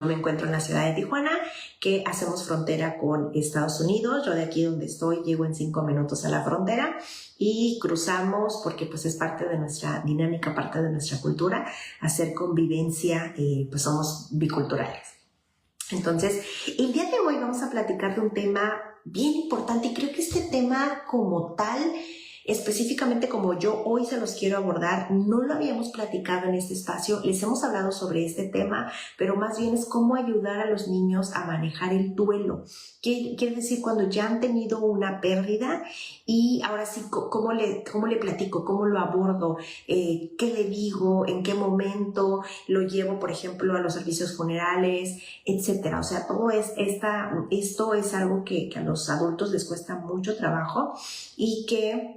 Me encuentro en la ciudad de Tijuana, que hacemos frontera con Estados Unidos. Yo de aquí donde estoy llego en 5 minutos a la frontera y cruzamos porque pues es parte de nuestra dinámica, parte de nuestra cultura, hacer convivencia, pues somos biculturales. Entonces, el día de hoy vamos a platicar de un tema bien importante y creo que este tema como tal, específicamente como yo hoy se los quiero abordar, no lo habíamos platicado en este espacio, les hemos hablado sobre este tema, pero más bien es cómo ayudar a los niños a manejar el duelo. ¿Qué quiere decir? Cuando ya han tenido una pérdida y ahora sí, ¿cómo le platico? ¿Cómo lo abordo? ¿Qué le digo? ¿En qué momento lo llevo, por ejemplo, a los servicios funerales, etcétera? O sea, esto es algo que a los adultos les cuesta mucho trabajo y que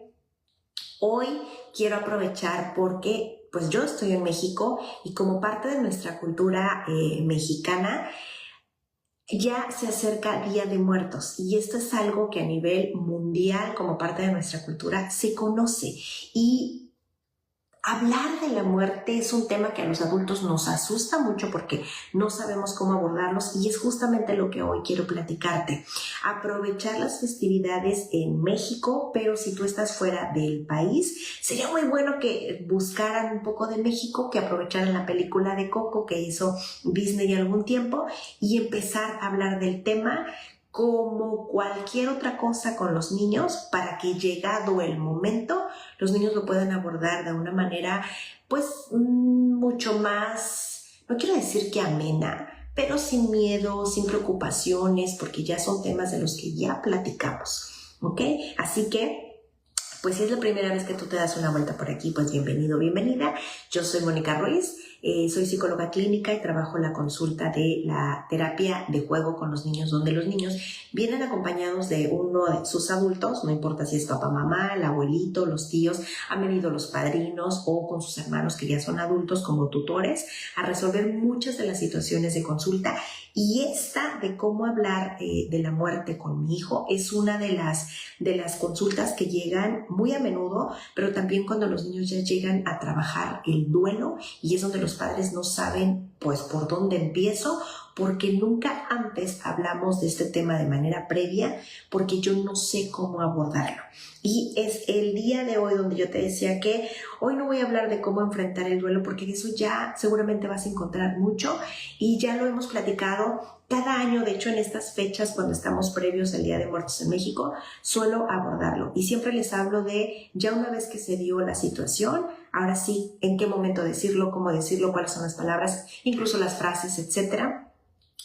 hoy quiero aprovechar porque pues yo estoy en México y como parte de nuestra cultura mexicana ya se acerca Día de Muertos y esto es algo que a nivel mundial como parte de nuestra cultura se conoce y hablar de la muerte es un tema que a los adultos nos asusta mucho porque no sabemos cómo abordarlos y es justamente lo que hoy quiero platicarte. Aprovechar las festividades en México, pero si tú estás fuera del país, sería muy bueno que buscaran un poco de México, que aprovecharan la película de Coco que hizo Disney algún tiempo y empezar a hablar del tema como cualquier otra cosa con los niños para que llegado el momento los niños lo puedan abordar de una manera pues mucho más, no quiero decir que amena, pero sin miedo, sin preocupaciones, porque ya son temas de los que ya platicamos, ¿ok? Así que pues si es la primera vez que tú te das una vuelta por aquí, pues bienvenido, bienvenida. Yo soy Mónica Ruiz, soy psicóloga clínica y trabajo en la consulta de la terapia de juego con los niños, donde los niños vienen acompañados de uno de sus adultos, no importa si es papá, mamá, el abuelito, los tíos, han venido los padrinos o con sus hermanos que ya son adultos como tutores a resolver muchas de las situaciones de consulta. Y esta de cómo hablar de la muerte con mi hijo es una de las consultas que llegan muy a menudo, pero también cuando los niños ya llegan a trabajar el duelo y es donde los padres no saben pues por dónde empiezo, porque nunca antes hablamos de este tema de manera previa, porque yo no sé cómo abordarlo. Y es el día de hoy donde yo te decía que hoy no voy a hablar de cómo enfrentar el duelo, porque de eso ya seguramente vas a encontrar mucho y ya lo hemos platicado cada año. De hecho, en estas fechas, cuando estamos previos al Día de Muertos en México, suelo abordarlo y siempre les hablo de ya una vez que se dio la situación, ahora sí, en qué momento decirlo, cómo decirlo, cuáles son las palabras, incluso las frases, etcétera.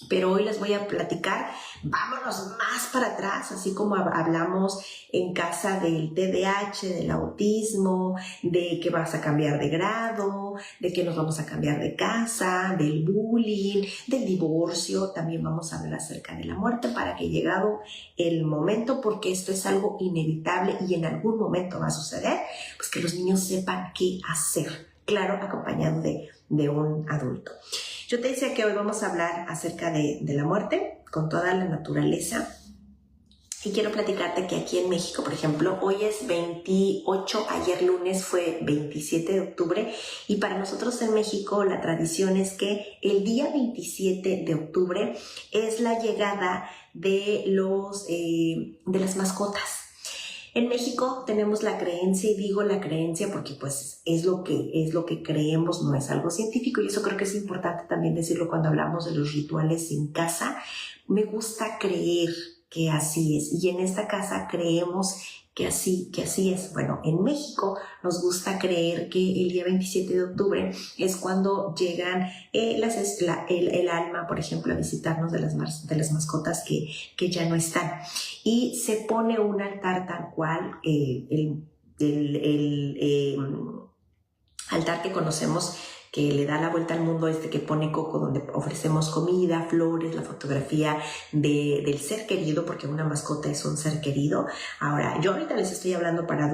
Pero hoy les voy a platicar, vámonos más para atrás, así como hablamos en casa del TDAH, del autismo, de que vas a cambiar de grado, de que nos vamos a cambiar de casa, del bullying, del divorcio. También vamos a hablar acerca de la muerte para que llegado el momento, porque esto es algo inevitable y en algún momento va a suceder, pues que los niños sepan qué hacer, claro, acompañado de un adulto. Yo te decía que hoy vamos a hablar acerca de la muerte con toda la naturaleza y quiero platicarte que aquí en México, por ejemplo, hoy es 28, ayer lunes fue 27 de octubre y para nosotros en México la tradición es que el día 27 de octubre es la llegada de las mascotas. En México tenemos la creencia, y digo la creencia porque pues es lo que creemos, no es algo científico y eso creo que es importante también decirlo cuando hablamos de los rituales en casa. Me gusta creer que así es y en esta casa creemos que así es. Bueno, en México nos gusta creer que el día 27 de octubre es cuando llegan el alma, por ejemplo, a visitarnos de las mascotas que ya no están. Y se pone un altar tal cual, altar que conocemos, que le da la vuelta al mundo que pone Coco, donde ofrecemos comida, flores, la fotografía del ser querido, porque una mascota es un ser querido. Ahora, yo ahorita les estoy hablando para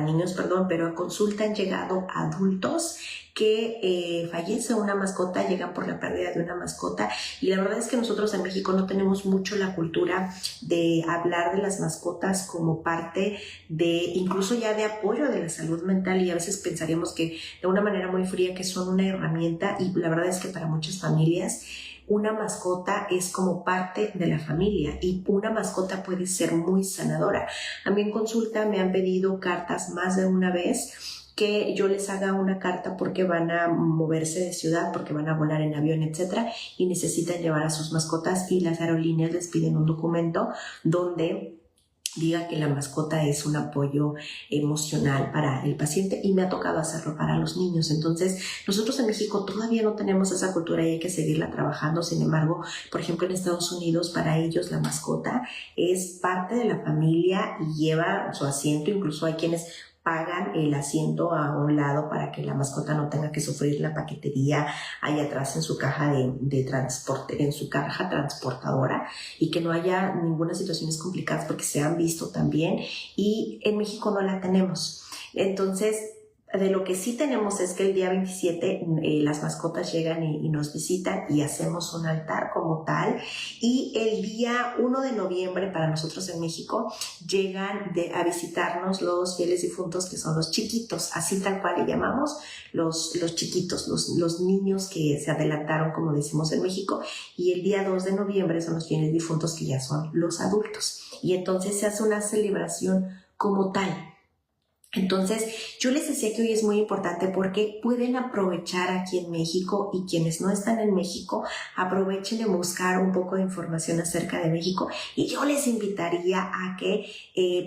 niños, pero a consulta han llegado adultos que fallece una mascota, llegan por la pérdida de una mascota y la verdad es que nosotros en México no tenemos mucho la cultura de hablar de las mascotas como parte de, incluso ya de apoyo de la salud mental y a veces pensaríamos que de una manera muy fría que son una herramienta y la verdad es que para muchas familias una mascota es como parte de la familia y una mascota puede ser muy sanadora. A mí en consulta me han pedido cartas más de una vez, que yo les haga una carta porque van a moverse de ciudad, porque van a volar en avión, etcétera, y necesitan llevar a sus mascotas, y las aerolíneas les piden un documento donde diga que la mascota es un apoyo emocional para el paciente, y me ha tocado hacerlo para los niños. Entonces, nosotros en México todavía no tenemos esa cultura y hay que seguirla trabajando. Sin embargo, por ejemplo, en Estados Unidos, para ellos la mascota es parte de la familia y lleva su asiento. Incluso hay quienes pagan el asiento a un lado para que la mascota no tenga que sufrir la paquetería ahí atrás en su caja de transporte, en su caja transportadora, y que no haya ninguna situaciones complicadas, porque se han visto también, y en México no la tenemos. Entonces, de lo que sí tenemos es que el día 27 las mascotas llegan y nos visitan y hacemos un altar como tal, y el día 1 de noviembre para nosotros en México llegan a visitarnos los fieles difuntos, que son los chiquitos, así tal cual le llamamos, los chiquitos, los niños que se adelantaron, como decimos en México, y el día 2 de noviembre son los fieles difuntos, que ya son los adultos, y entonces se hace una celebración como tal. Entonces, yo les decía que hoy es muy importante porque pueden aprovechar aquí en México, y quienes no están en México, aprovechen de buscar un poco de información acerca de México, y yo les invitaría a que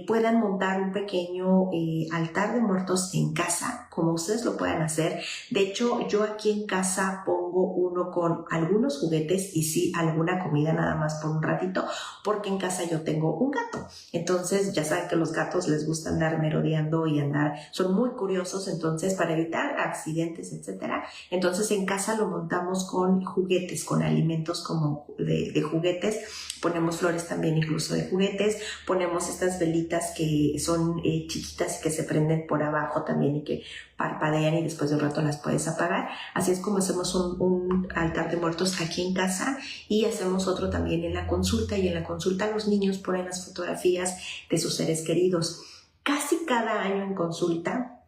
puedan montar un pequeño altar de muertos en casa, como ustedes lo puedan hacer. De hecho, yo aquí en casa pongo uno con algunos juguetes y sí alguna comida nada más por un ratito, porque en casa yo tengo un gato. Entonces, ya saben que los gatos les gusta andar merodeando y andar, son muy curiosos. Entonces, para evitar accidentes, etcétera, entonces en casa lo montamos con juguetes, con alimentos como de juguetes. Ponemos flores también incluso de juguetes, ponemos estas velitas que son chiquitas y que se prenden por abajo también y que parpadean, y después de un rato las puedes apagar. Así es como hacemos un altar de muertos aquí en casa, y hacemos otro también en la consulta, y en la consulta los niños ponen las fotografías de sus seres queridos. Casi cada año en consulta,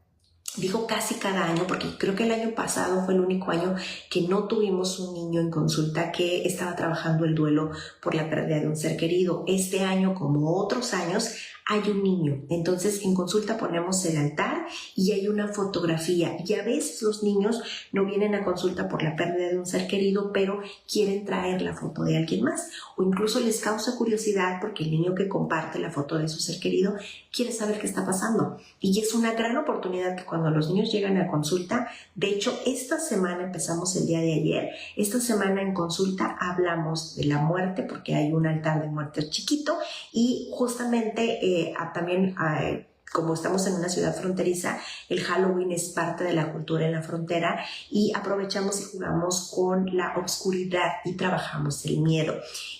digo casi cada año porque creo que el año pasado fue el único año que no tuvimos un niño en consulta que estaba trabajando el duelo por la pérdida de un ser querido. Este año, como otros años, hay un niño. Entonces en consulta ponemos el altar y hay una fotografía, y a veces los niños no vienen a consulta por la pérdida de un ser querido, pero quieren traer la foto de alguien más, o incluso les causa curiosidad porque el niño que comparte la foto de su ser querido quiere saber qué está pasando. Y es una gran oportunidad que cuando los niños llegan a consulta, de hecho esta semana empezamos el día de ayer, esta semana en consulta hablamos de la muerte porque hay un altar de muerte chiquito, y justamente también como estamos en una ciudad fronteriza, el Halloween es parte de la cultura en la frontera, y aprovechamos y jugamos con la oscuridad y trabajamos el miedo,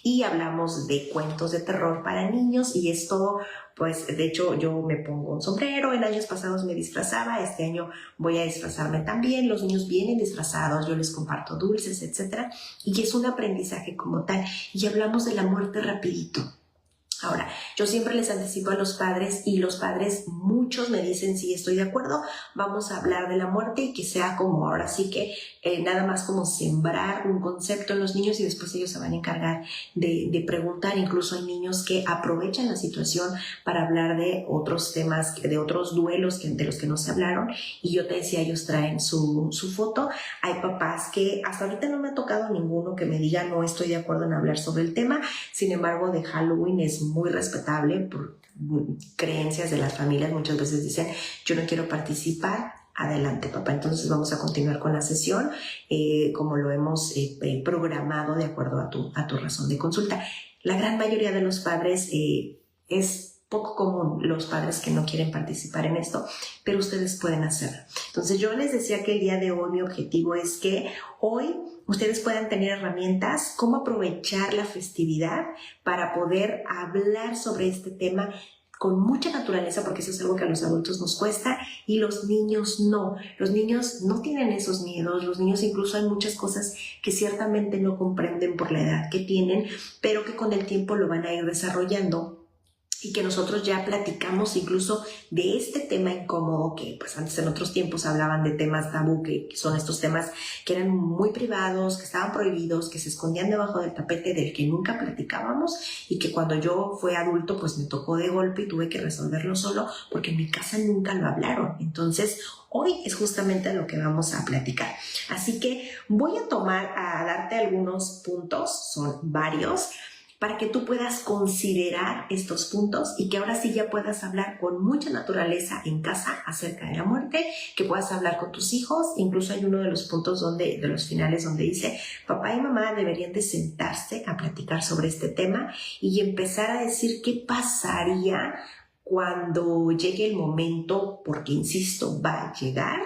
y hablamos de cuentos de terror para niños, y es todo. Pues de hecho yo me pongo un sombrero, en años pasados me disfrazaba, este año voy a disfrazarme también, los niños vienen disfrazados, yo les comparto dulces, etcétera, y es un aprendizaje como tal, y hablamos de la muerte rapidito. Ahora, yo siempre les anticipo a los padres, y los padres, muchos me dicen, sí, estoy de acuerdo, vamos a hablar de la muerte, y que sea como ahora sí que nada más como sembrar un concepto en los niños, y después ellos se van a encargar de preguntar. Incluso hay niños que aprovechan la situación para hablar de otros temas, de otros duelos de los que no se hablaron, y yo te decía, ellos traen su foto. Hay papás que hasta ahorita no me ha tocado ninguno que me diga no estoy de acuerdo en hablar sobre el tema. Sin embargo, de Halloween es muy respetable por creencias de las familias. Muchas veces dicen, yo no quiero participar. Adelante, papá. Entonces vamos a continuar con la sesión como lo hemos programado de acuerdo a tu razón de consulta. La gran mayoría de los padres es poco común los padres que no quieren participar en esto, pero ustedes pueden hacerlo. Entonces yo les decía que el día de hoy mi objetivo es que hoy ustedes puedan tener herramientas, cómo aprovechar la festividad para poder hablar sobre este tema con mucha naturaleza, porque eso es algo que a los adultos nos cuesta y los niños no. Los niños no tienen esos miedos, los niños incluso hay muchas cosas que ciertamente no comprenden por la edad que tienen, pero que con el tiempo lo van a ir desarrollando. y que nosotros ya platicamos incluso de este tema incómodo que pues antes en otros tiempos hablaban de temas tabú, que son estos temas que eran muy privados, que estaban prohibidos, que se escondían debajo del tapete, del que nunca platicábamos y que cuando yo fui adulto pues me tocó de golpe y tuve que resolverlo solo porque en mi casa nunca lo hablaron. Entonces hoy es justamente lo que vamos a platicar. Así que voy a darte algunos puntos, son varios, para que tú puedas considerar estos puntos y que ahora sí ya puedas hablar con mucha naturaleza en casa acerca de la muerte, que puedas hablar con tus hijos. Incluso hay uno de los puntos de los finales donde dice, papá y mamá deberían de sentarse a platicar sobre este tema y empezar a decir qué pasaría cuando llegue el momento, porque insisto, va a llegar.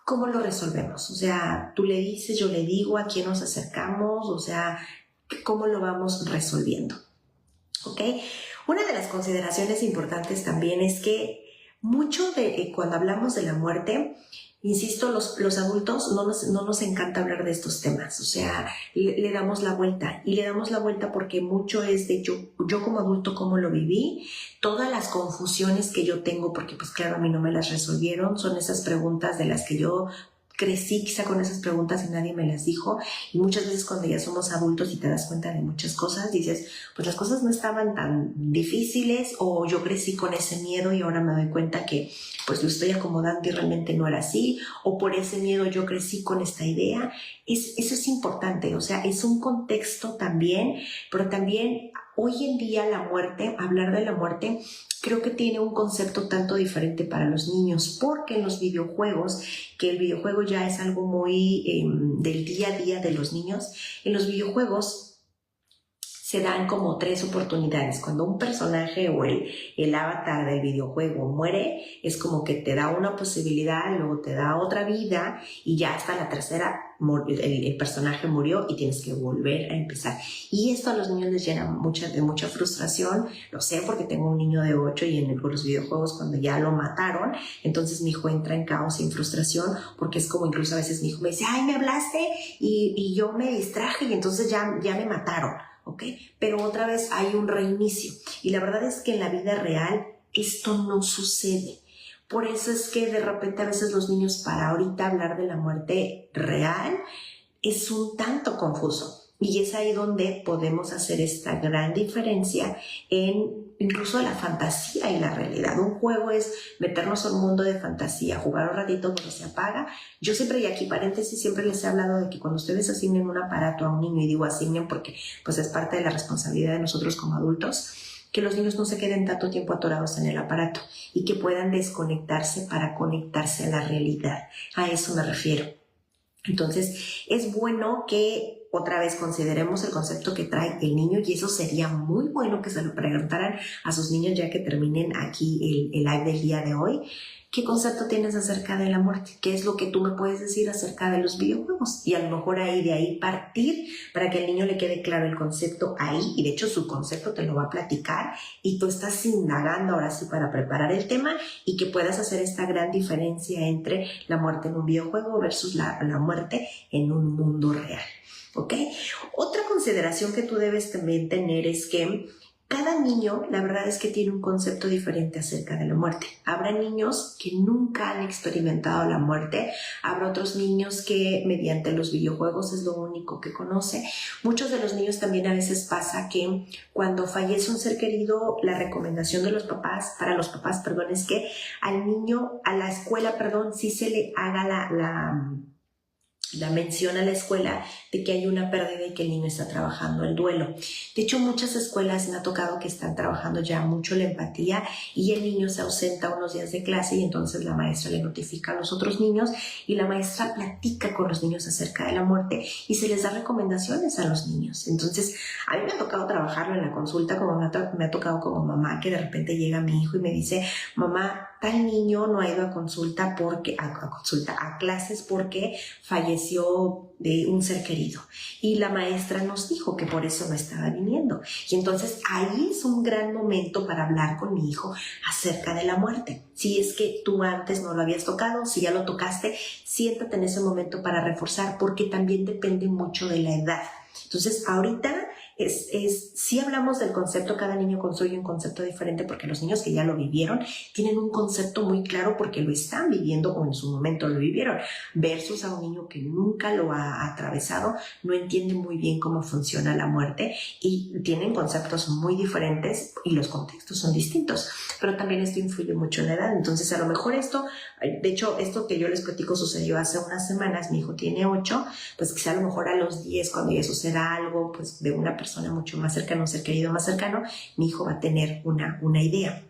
¿Cómo lo resolvemos? O sea, tú le dices, yo le digo, ¿a quién nos acercamos? O sea, ¿cómo lo vamos resolviendo? ¿Ok? Una de las consideraciones importantes también es que mucho de cuando hablamos de la muerte, insisto, los adultos no nos encanta hablar de estos temas, o sea, le damos la vuelta y le damos la vuelta porque mucho es de yo como adulto cómo lo viví, todas las confusiones que yo tengo, porque pues claro, a mí no me las resolvieron, son esas preguntas de las que yo crecí quizá con esas preguntas y nadie me las dijo, y muchas veces cuando ya somos adultos y te das cuenta de muchas cosas, dices, pues las cosas no estaban tan difíciles, o yo crecí con ese miedo y ahora me doy cuenta que pues lo estoy acomodando y realmente no era así, o por ese miedo yo crecí con esta idea. Eso es importante, o sea, es un contexto también, pero también hoy en día la muerte, hablar de la muerte, creo que tiene un concepto tanto diferente para los niños, porque en los videojuegos, que el videojuego ya es algo muy del día a día de los niños, en los videojuegos se dan como 3 oportunidades. Cuando un personaje o el avatar del videojuego muere, es como que te da una posibilidad, luego te da otra vida y ya hasta la tercera el personaje murió y tienes que volver a empezar. Y esto a los niños les llena de mucha frustración. Lo sé porque tengo un niño de 8 y en los videojuegos cuando ya lo mataron, entonces mi hijo entra en caos y en frustración porque es como incluso a veces mi hijo me dice, ay, me hablaste y yo me distraje y entonces ya me mataron. ¿Okay? Pero otra vez hay un reinicio y la verdad es que en la vida real esto no sucede. Por eso es que de repente a veces los niños, para ahorita hablar de la muerte real, es un tanto confuso. Y es ahí donde podemos hacer esta gran diferencia en incluso la fantasía y la realidad. Un juego es meternos a un mundo de fantasía, jugar un ratito cuando se apaga. Yo siempre, y aquí paréntesis, siempre les he hablado de que cuando ustedes asignen un aparato a un niño, y digo asignen porque pues es parte de la responsabilidad de nosotros como adultos, que los niños no se queden tanto tiempo atorados en el aparato y que puedan desconectarse para conectarse a la realidad. A eso me refiero. Entonces, es bueno que otra vez consideremos el concepto que trae el niño, y eso sería muy bueno que se lo preguntaran a sus niños ya que terminen aquí el live del día de hoy. ¿Qué concepto tienes acerca de la muerte? ¿Qué es lo que tú me puedes decir acerca de los videojuegos? Y a lo mejor de ahí partir para que al niño le quede claro el concepto ahí, y de hecho su concepto te lo va a platicar y tú estás indagando ahora sí para preparar el tema y que puedas hacer esta gran diferencia entre la muerte en un videojuego versus la muerte en un mundo real. ¿Ok? Otra consideración que tú debes también tener es que cada niño, la verdad es que tiene un concepto diferente acerca de la muerte. Habrá niños que nunca han experimentado la muerte, habrá otros niños que mediante los videojuegos es lo único que conoce. Muchos de los niños también a veces pasa que cuando fallece un ser querido, la recomendación de los papás, es que al niño, a la escuela, sí se le haga la mención a la escuela de que hay una pérdida y que el niño está trabajando el duelo. De hecho, muchas escuelas me ha tocado que están trabajando ya mucho la empatía y el niño se ausenta unos días de clase y entonces la maestra le notifica a los otros niños y la maestra platica con los niños acerca de la muerte y se les da recomendaciones a los niños. Entonces, a mí me ha tocado trabajarlo en la consulta, como me ha tocado como mamá, que de repente llega mi hijo y me dice, mamá, tal niño no ha ido a consulta a clases porque falleció de un ser querido y la maestra nos dijo que por eso no estaba viniendo. Y entonces ahí es un gran momento para hablar con mi hijo acerca de la muerte. Si es que tú antes no lo habías tocado, si ya lo tocaste, siéntate en ese momento para reforzar, porque también depende mucho de la edad. Entonces, ahorita si hablamos del concepto, cada niño construye un concepto diferente porque los niños que ya lo vivieron tienen un concepto muy claro porque lo están viviendo o en su momento lo vivieron, versus a un niño que nunca lo ha atravesado, no entiende muy bien cómo funciona la muerte y tienen conceptos muy diferentes y los contextos son distintos. Pero también esto influye mucho en la edad. Entonces, a lo mejor de hecho, esto que yo les platico sucedió hace unas semanas. Mi hijo tiene 8, pues quizá a lo mejor a los 10, cuando ya suceda algo, pues de una persona mucho más cercana, un ser querido más cercano, mi hijo va a tener una idea.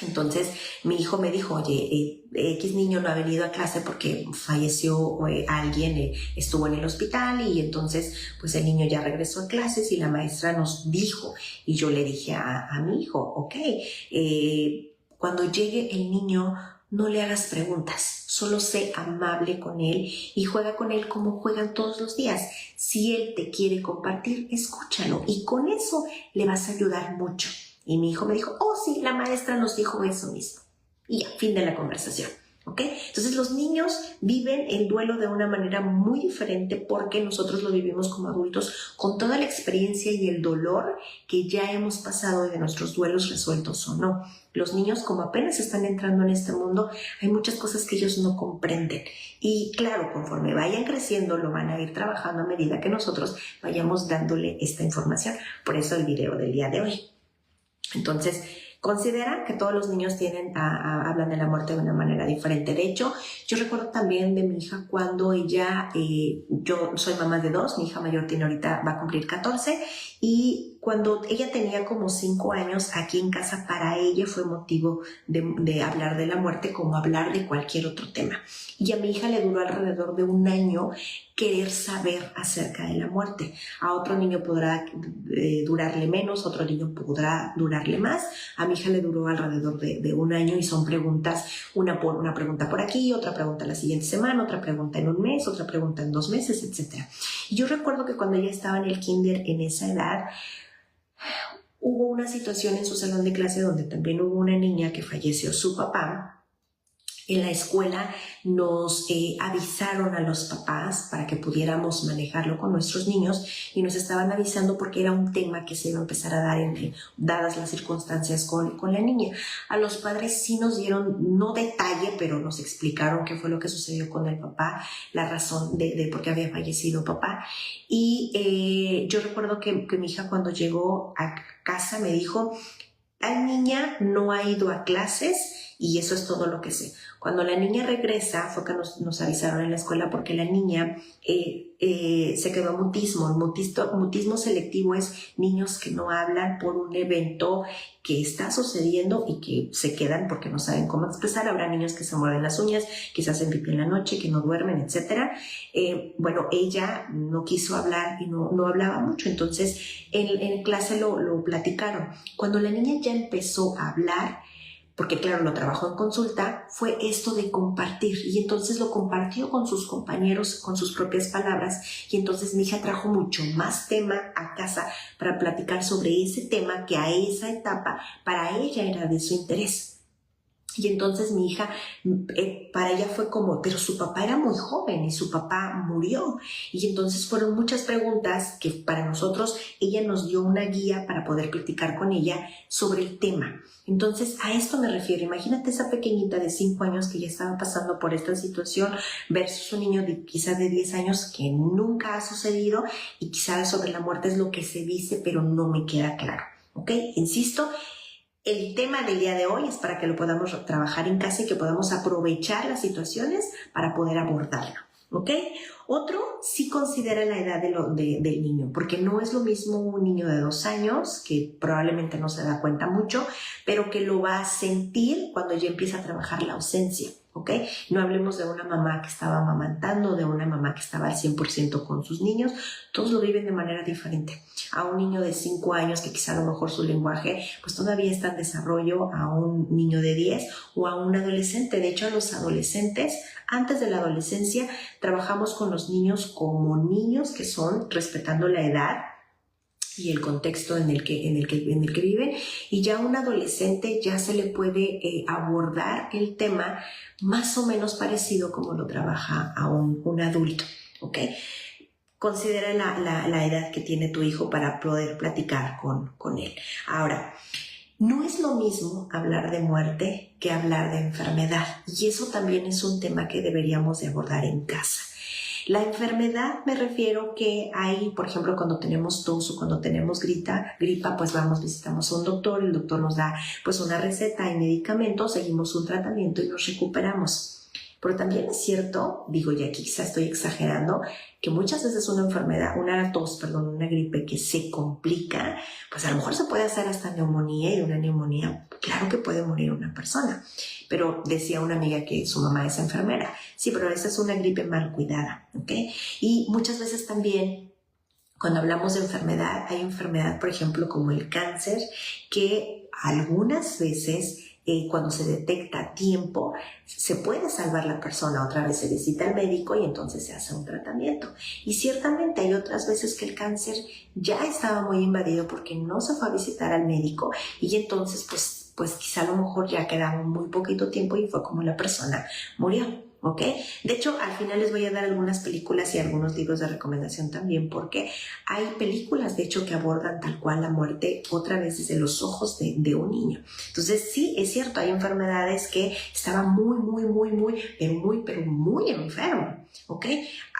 Entonces, mi hijo me dijo, oye, X niño no ha venido a clase porque falleció alguien, estuvo en el hospital y entonces, pues el niño ya regresó a clases y la maestra nos dijo, y yo le dije a mi hijo, ok, cuando llegue el niño, no le hagas preguntas, solo sé amable con él y juega con él como juegan todos los días. Si él te quiere compartir, escúchalo y con eso le vas a ayudar mucho. Y mi hijo me dijo, oh sí, la maestra nos dijo eso mismo. Y ya, fin de la conversación. ¿Ok? Entonces los niños viven el duelo de una manera muy diferente porque nosotros lo vivimos como adultos con toda la experiencia y el dolor que ya hemos pasado de nuestros duelos resueltos o no. Los niños, como apenas están entrando en este mundo, hay muchas cosas que ellos no comprenden. Y claro, conforme vayan creciendo, lo van a ir trabajando a medida que nosotros vayamos dándole esta información. Por eso el video del día de hoy. Entonces, considera que todos los niños hablan de la muerte de una manera diferente. De hecho, yo recuerdo también de mi hija cuando ella, yo soy mamá de 2, mi hija mayor va a cumplir 14, y cuando ella tenía como 5 años, aquí en casa para ella fue motivo de hablar de la muerte como hablar de cualquier otro tema. Y a mi hija le duró alrededor de 1 año querer saber acerca de la muerte. A otro niño podrá durarle menos, otro niño podrá durarle más. A mi hija le duró alrededor de 1 año y son preguntas, una pregunta por aquí, otra pregunta la siguiente semana, otra pregunta en 1 mes, otra pregunta en 2 meses, etc. Y yo recuerdo que cuando ella estaba en el kinder, en esa edad, hubo una situación en su salón de clase donde también hubo una niña que falleció su papá. En la escuela nos avisaron a los papás para que pudiéramos manejarlo con nuestros niños y nos estaban avisando porque era un tema que se iba a empezar a dar dadas las circunstancias con la niña. A los padres sí nos dieron, no detalle, pero nos explicaron qué fue lo que sucedió con el papá, la razón de por qué había fallecido papá. Y yo recuerdo que mi hija cuando llegó a casa me dijo, la niña no ha ido a clases y eso es todo lo que sé. Cuando la niña regresa, fue que nos avisaron en la escuela porque la niña se quedó en mutismo. Mutismo selectivo es niños que no hablan por un evento que está sucediendo y que se quedan porque no saben cómo expresar. Habrá niños que se muerden las uñas, que se hacen pipí en la noche, que no duermen, etc. Bueno, ella no quiso hablar y no hablaba mucho, entonces en clase lo platicaron. Cuando la niña ya empezó a hablar, porque claro, lo trabajó en consulta, fue esto de compartir y entonces lo compartió con sus compañeros, con sus propias palabras y entonces mi hija trajo mucho más tema a casa para platicar sobre ese tema que a esa etapa para ella era de su interés. Y entonces mi hija, para ella fue como, pero su papá era muy joven y su papá murió. Y entonces fueron muchas preguntas que para nosotros ella nos dio una guía para poder platicar con ella sobre el tema. Entonces a esto me refiero. Imagínate esa pequeñita de 5 años que ya estaba pasando por esta situación versus un niño quizás de 10 años que nunca ha sucedido y quizás sobre la muerte es lo que se dice, pero no me queda claro. ¿Ok? Insisto. El tema del día de hoy es para que lo podamos trabajar en casa y que podamos aprovechar las situaciones para poder abordarlo, ¿ok? Otro, sí considera la edad del niño, porque no es lo mismo un niño de 2 años, que probablemente no se da cuenta mucho, pero que lo va a sentir cuando ya empieza a trabajar la ausencia. ¿Ok? No hablemos de una mamá que estaba amamantando, de una mamá que estaba al 100% con sus niños. Todos lo viven de manera diferente. A un niño de 5 años que quizá a lo mejor su lenguaje pues todavía está en desarrollo, a un niño de 10 o a un adolescente. De hecho, a los adolescentes, antes de la adolescencia, trabajamos con los niños como niños que son, respetando la edad y el contexto en el que viven, y ya a un adolescente ya se le puede abordar el tema más o menos parecido como lo trabaja a un adulto, ¿ok? considera la edad que tiene tu hijo para poder platicar con él. Ahora, no es lo mismo hablar de muerte que hablar de enfermedad, y eso también es un tema que deberíamos de abordar en casa. La enfermedad me refiero que hay, por ejemplo, cuando tenemos tos o cuando tenemos gripa, pues vamos, visitamos a un doctor, el doctor nos da pues una receta y medicamentos, seguimos un tratamiento y nos recuperamos. Pero también es cierto, digo, y aquí quizá estoy exagerando, que muchas veces una gripe que se complica, pues a lo mejor se puede hacer hasta neumonía, y una neumonía, claro que puede morir una persona. Pero decía una amiga que su mamá es enfermera. Sí, pero esa es una gripe mal cuidada, ¿ok? Y muchas veces también, cuando hablamos de enfermedad, hay enfermedad, por ejemplo, como el cáncer, que algunas veces cuando se detecta a tiempo, se puede salvar la persona. Otra vez se visita al médico y entonces se hace un tratamiento. Y ciertamente hay otras veces que el cáncer ya estaba muy invadido porque no se fue a visitar al médico, y entonces pues quizá a lo mejor ya quedaba muy poquito tiempo y fue como la persona murió. ¿Ok? De hecho, al final les voy a dar algunas películas y algunos libros de recomendación también, porque hay películas, de hecho, que abordan tal cual la muerte otra vez desde los ojos de un niño. Entonces, sí, es cierto, hay enfermedades que estaban pero muy enfermo, ¿ok?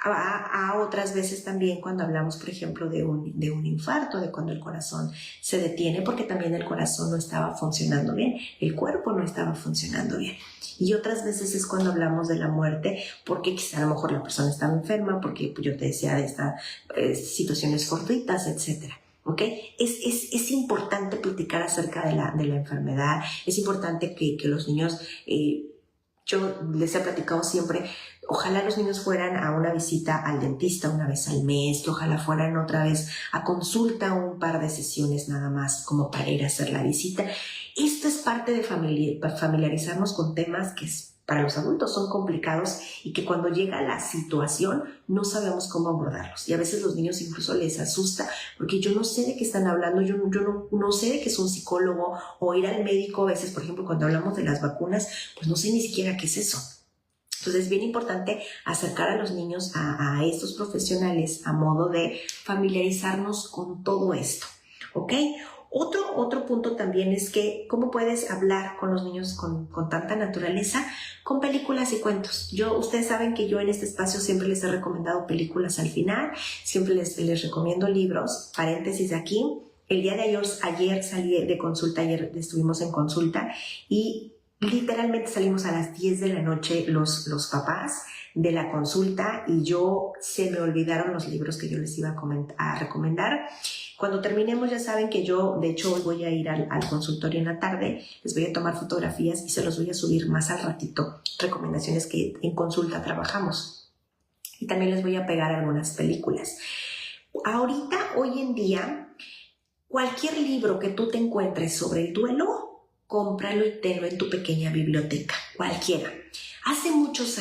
A otras veces también cuando hablamos, por ejemplo, de un infarto, de cuando el corazón se detiene, porque también el corazón no estaba funcionando bien, el cuerpo no estaba funcionando bien. Y otras veces es cuando hablamos de la muerte, porque quizá a lo mejor la persona estaba enferma, porque yo te decía de estas situaciones fortuitas, etc. ¿Ok? Es importante platicar acerca de la enfermedad. Es importante que los niños, yo les he platicado siempre, ojalá los niños fueran a una visita al dentista una vez al mes, que ojalá fueran otra vez a consulta un par de sesiones nada más, como para ir a hacer la visita. Esto es parte de familiarizarnos con temas que para los adultos son complicados y que cuando llega la situación no sabemos cómo abordarlos. Y a veces los niños incluso les asusta porque yo no sé de qué están hablando, yo no sé de qué es un psicólogo o ir al médico. A veces, por ejemplo, cuando hablamos de las vacunas, pues no sé ni siquiera qué es eso. Entonces es bien importante acercar a los niños a estos profesionales a modo de familiarizarnos con todo esto, ¿ok? Otro punto también es que cómo puedes hablar con los niños con tanta naturaleza, con películas y cuentos. Ustedes saben que yo en este espacio siempre les he recomendado películas al final, siempre les recomiendo libros. Paréntesis aquí, el día de ayer salí de consulta, ayer estuvimos en consulta y literalmente salimos a las 10 de la noche los papás de la consulta y se me olvidaron los libros que yo les iba a recomendar. Cuando terminemos ya saben que yo, de hecho, hoy voy a ir al consultorio en la tarde, les voy a tomar fotografías y se los voy a subir más al ratito, recomendaciones que en consulta trabajamos. Y también les voy a pegar algunas películas. Ahorita, hoy en día, cualquier libro que tú te encuentres sobre el duelo, cómpralo y tenlo en tu pequeña biblioteca, cualquiera. Hace muchos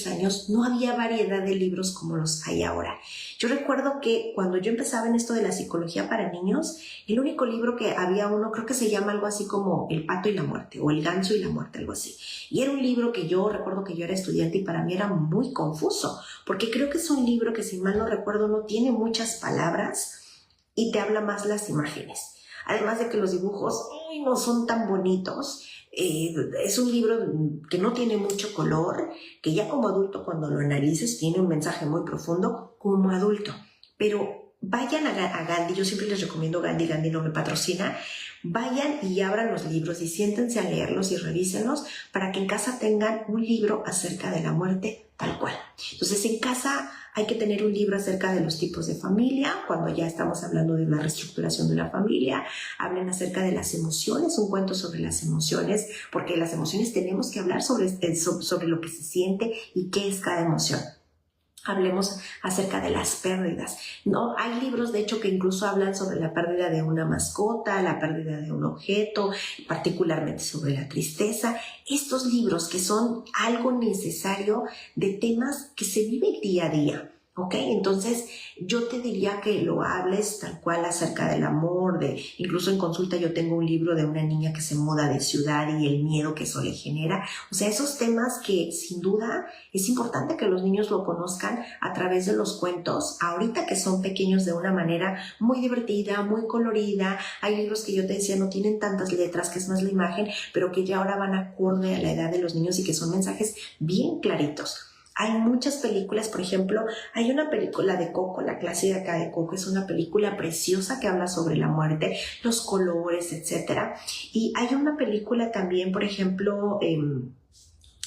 años no había variedad de libros como los hay ahora. Yo recuerdo que cuando yo empezaba en esto de la psicología para niños, el único libro que había creo que se llama algo así como El pato y la muerte o El ganso y la muerte, algo así. Y era un libro que yo recuerdo que yo era estudiante y para mí era muy confuso, porque creo que es un libro que, si mal no recuerdo, no tiene muchas palabras y te habla más las imágenes. Además de que los dibujos no son tan bonitos. Es un libro que no tiene mucho color, que ya como adulto cuando lo analices tiene un mensaje muy profundo como adulto. Pero vayan a Gandhi, yo siempre les recomiendo Gandhi no me patrocina. Vayan y abran los libros y siéntense a leerlos y revísenlos para que en casa tengan un libro acerca de la muerte tal cual. Entonces en casa hay que tener un libro acerca de los tipos de familia, cuando ya estamos hablando de una reestructuración de la familia. Hablen acerca de las emociones, un cuento sobre las emociones, porque las emociones tenemos que hablar sobre lo que se siente y qué es cada emoción. Hablemos acerca de las pérdidas. No, hay libros, de hecho, que incluso hablan sobre la pérdida de una mascota, la pérdida de un objeto, particularmente sobre la tristeza. Estos libros que son algo necesario de temas que se viven día a día. ¿Ok? Entonces, yo te diría que lo hables tal cual acerca del amor, incluso en consulta yo tengo un libro de una niña que se muda de ciudad y el miedo que eso le genera. O sea, esos temas que sin duda es importante que los niños lo conozcan a través de los cuentos, ahorita que son pequeños, de una manera muy divertida, muy colorida. Hay libros que yo te decía no tienen tantas letras, que es más la imagen, pero que ya ahora van acorde a la edad de los niños y que son mensajes bien claritos. Hay muchas películas, por ejemplo, hay una película de Coco, la clásica de Coco, es una película preciosa que habla sobre la muerte, los colores, etcétera. Y hay una película también, por ejemplo,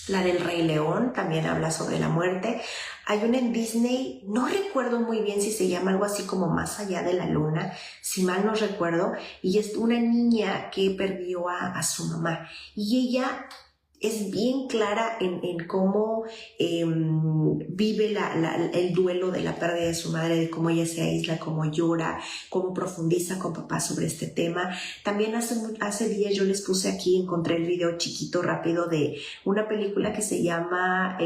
la del Rey León, también habla sobre la muerte. Hay una en Disney, no recuerdo muy bien si se llama algo así como Más allá de la luna, si mal no recuerdo, y es una niña que perdió a su mamá. Y ella es bien clara en cómo vive el duelo de la pérdida de su madre, de cómo ella se aísla, cómo llora, cómo profundiza con papá sobre este tema. También hace días yo les puse aquí, encontré el video chiquito, rápido, de una película que se llama,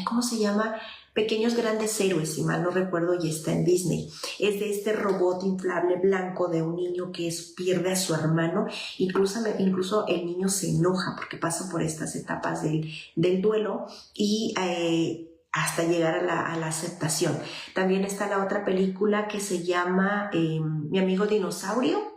¿cómo se llama? Pequeños Grandes Héroes, si mal no recuerdo, y está en Disney. Es de este robot inflable blanco de un niño que pierde a su hermano. Incluso el niño se enoja porque pasa por estas etapas del duelo y hasta llegar a la aceptación. También está la otra película que se llama Mi amigo dinosaurio.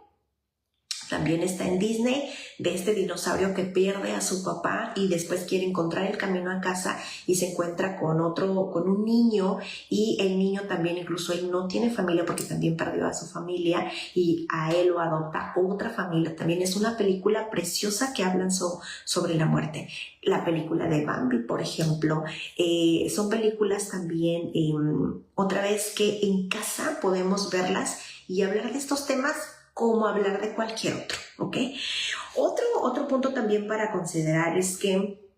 También está en Disney, de este dinosaurio que pierde a su papá y después quiere encontrar el camino a casa y se encuentra con un niño, y el niño también, incluso él no tiene familia porque también perdió a su familia y a él lo adopta otra familia. También es una película preciosa que hablan sobre la muerte. La película de Bambi, por ejemplo, son películas también, otra vez, que en casa podemos verlas y hablar de estos temas como hablar de cualquier otro, ¿ok? Otro punto también para considerar es que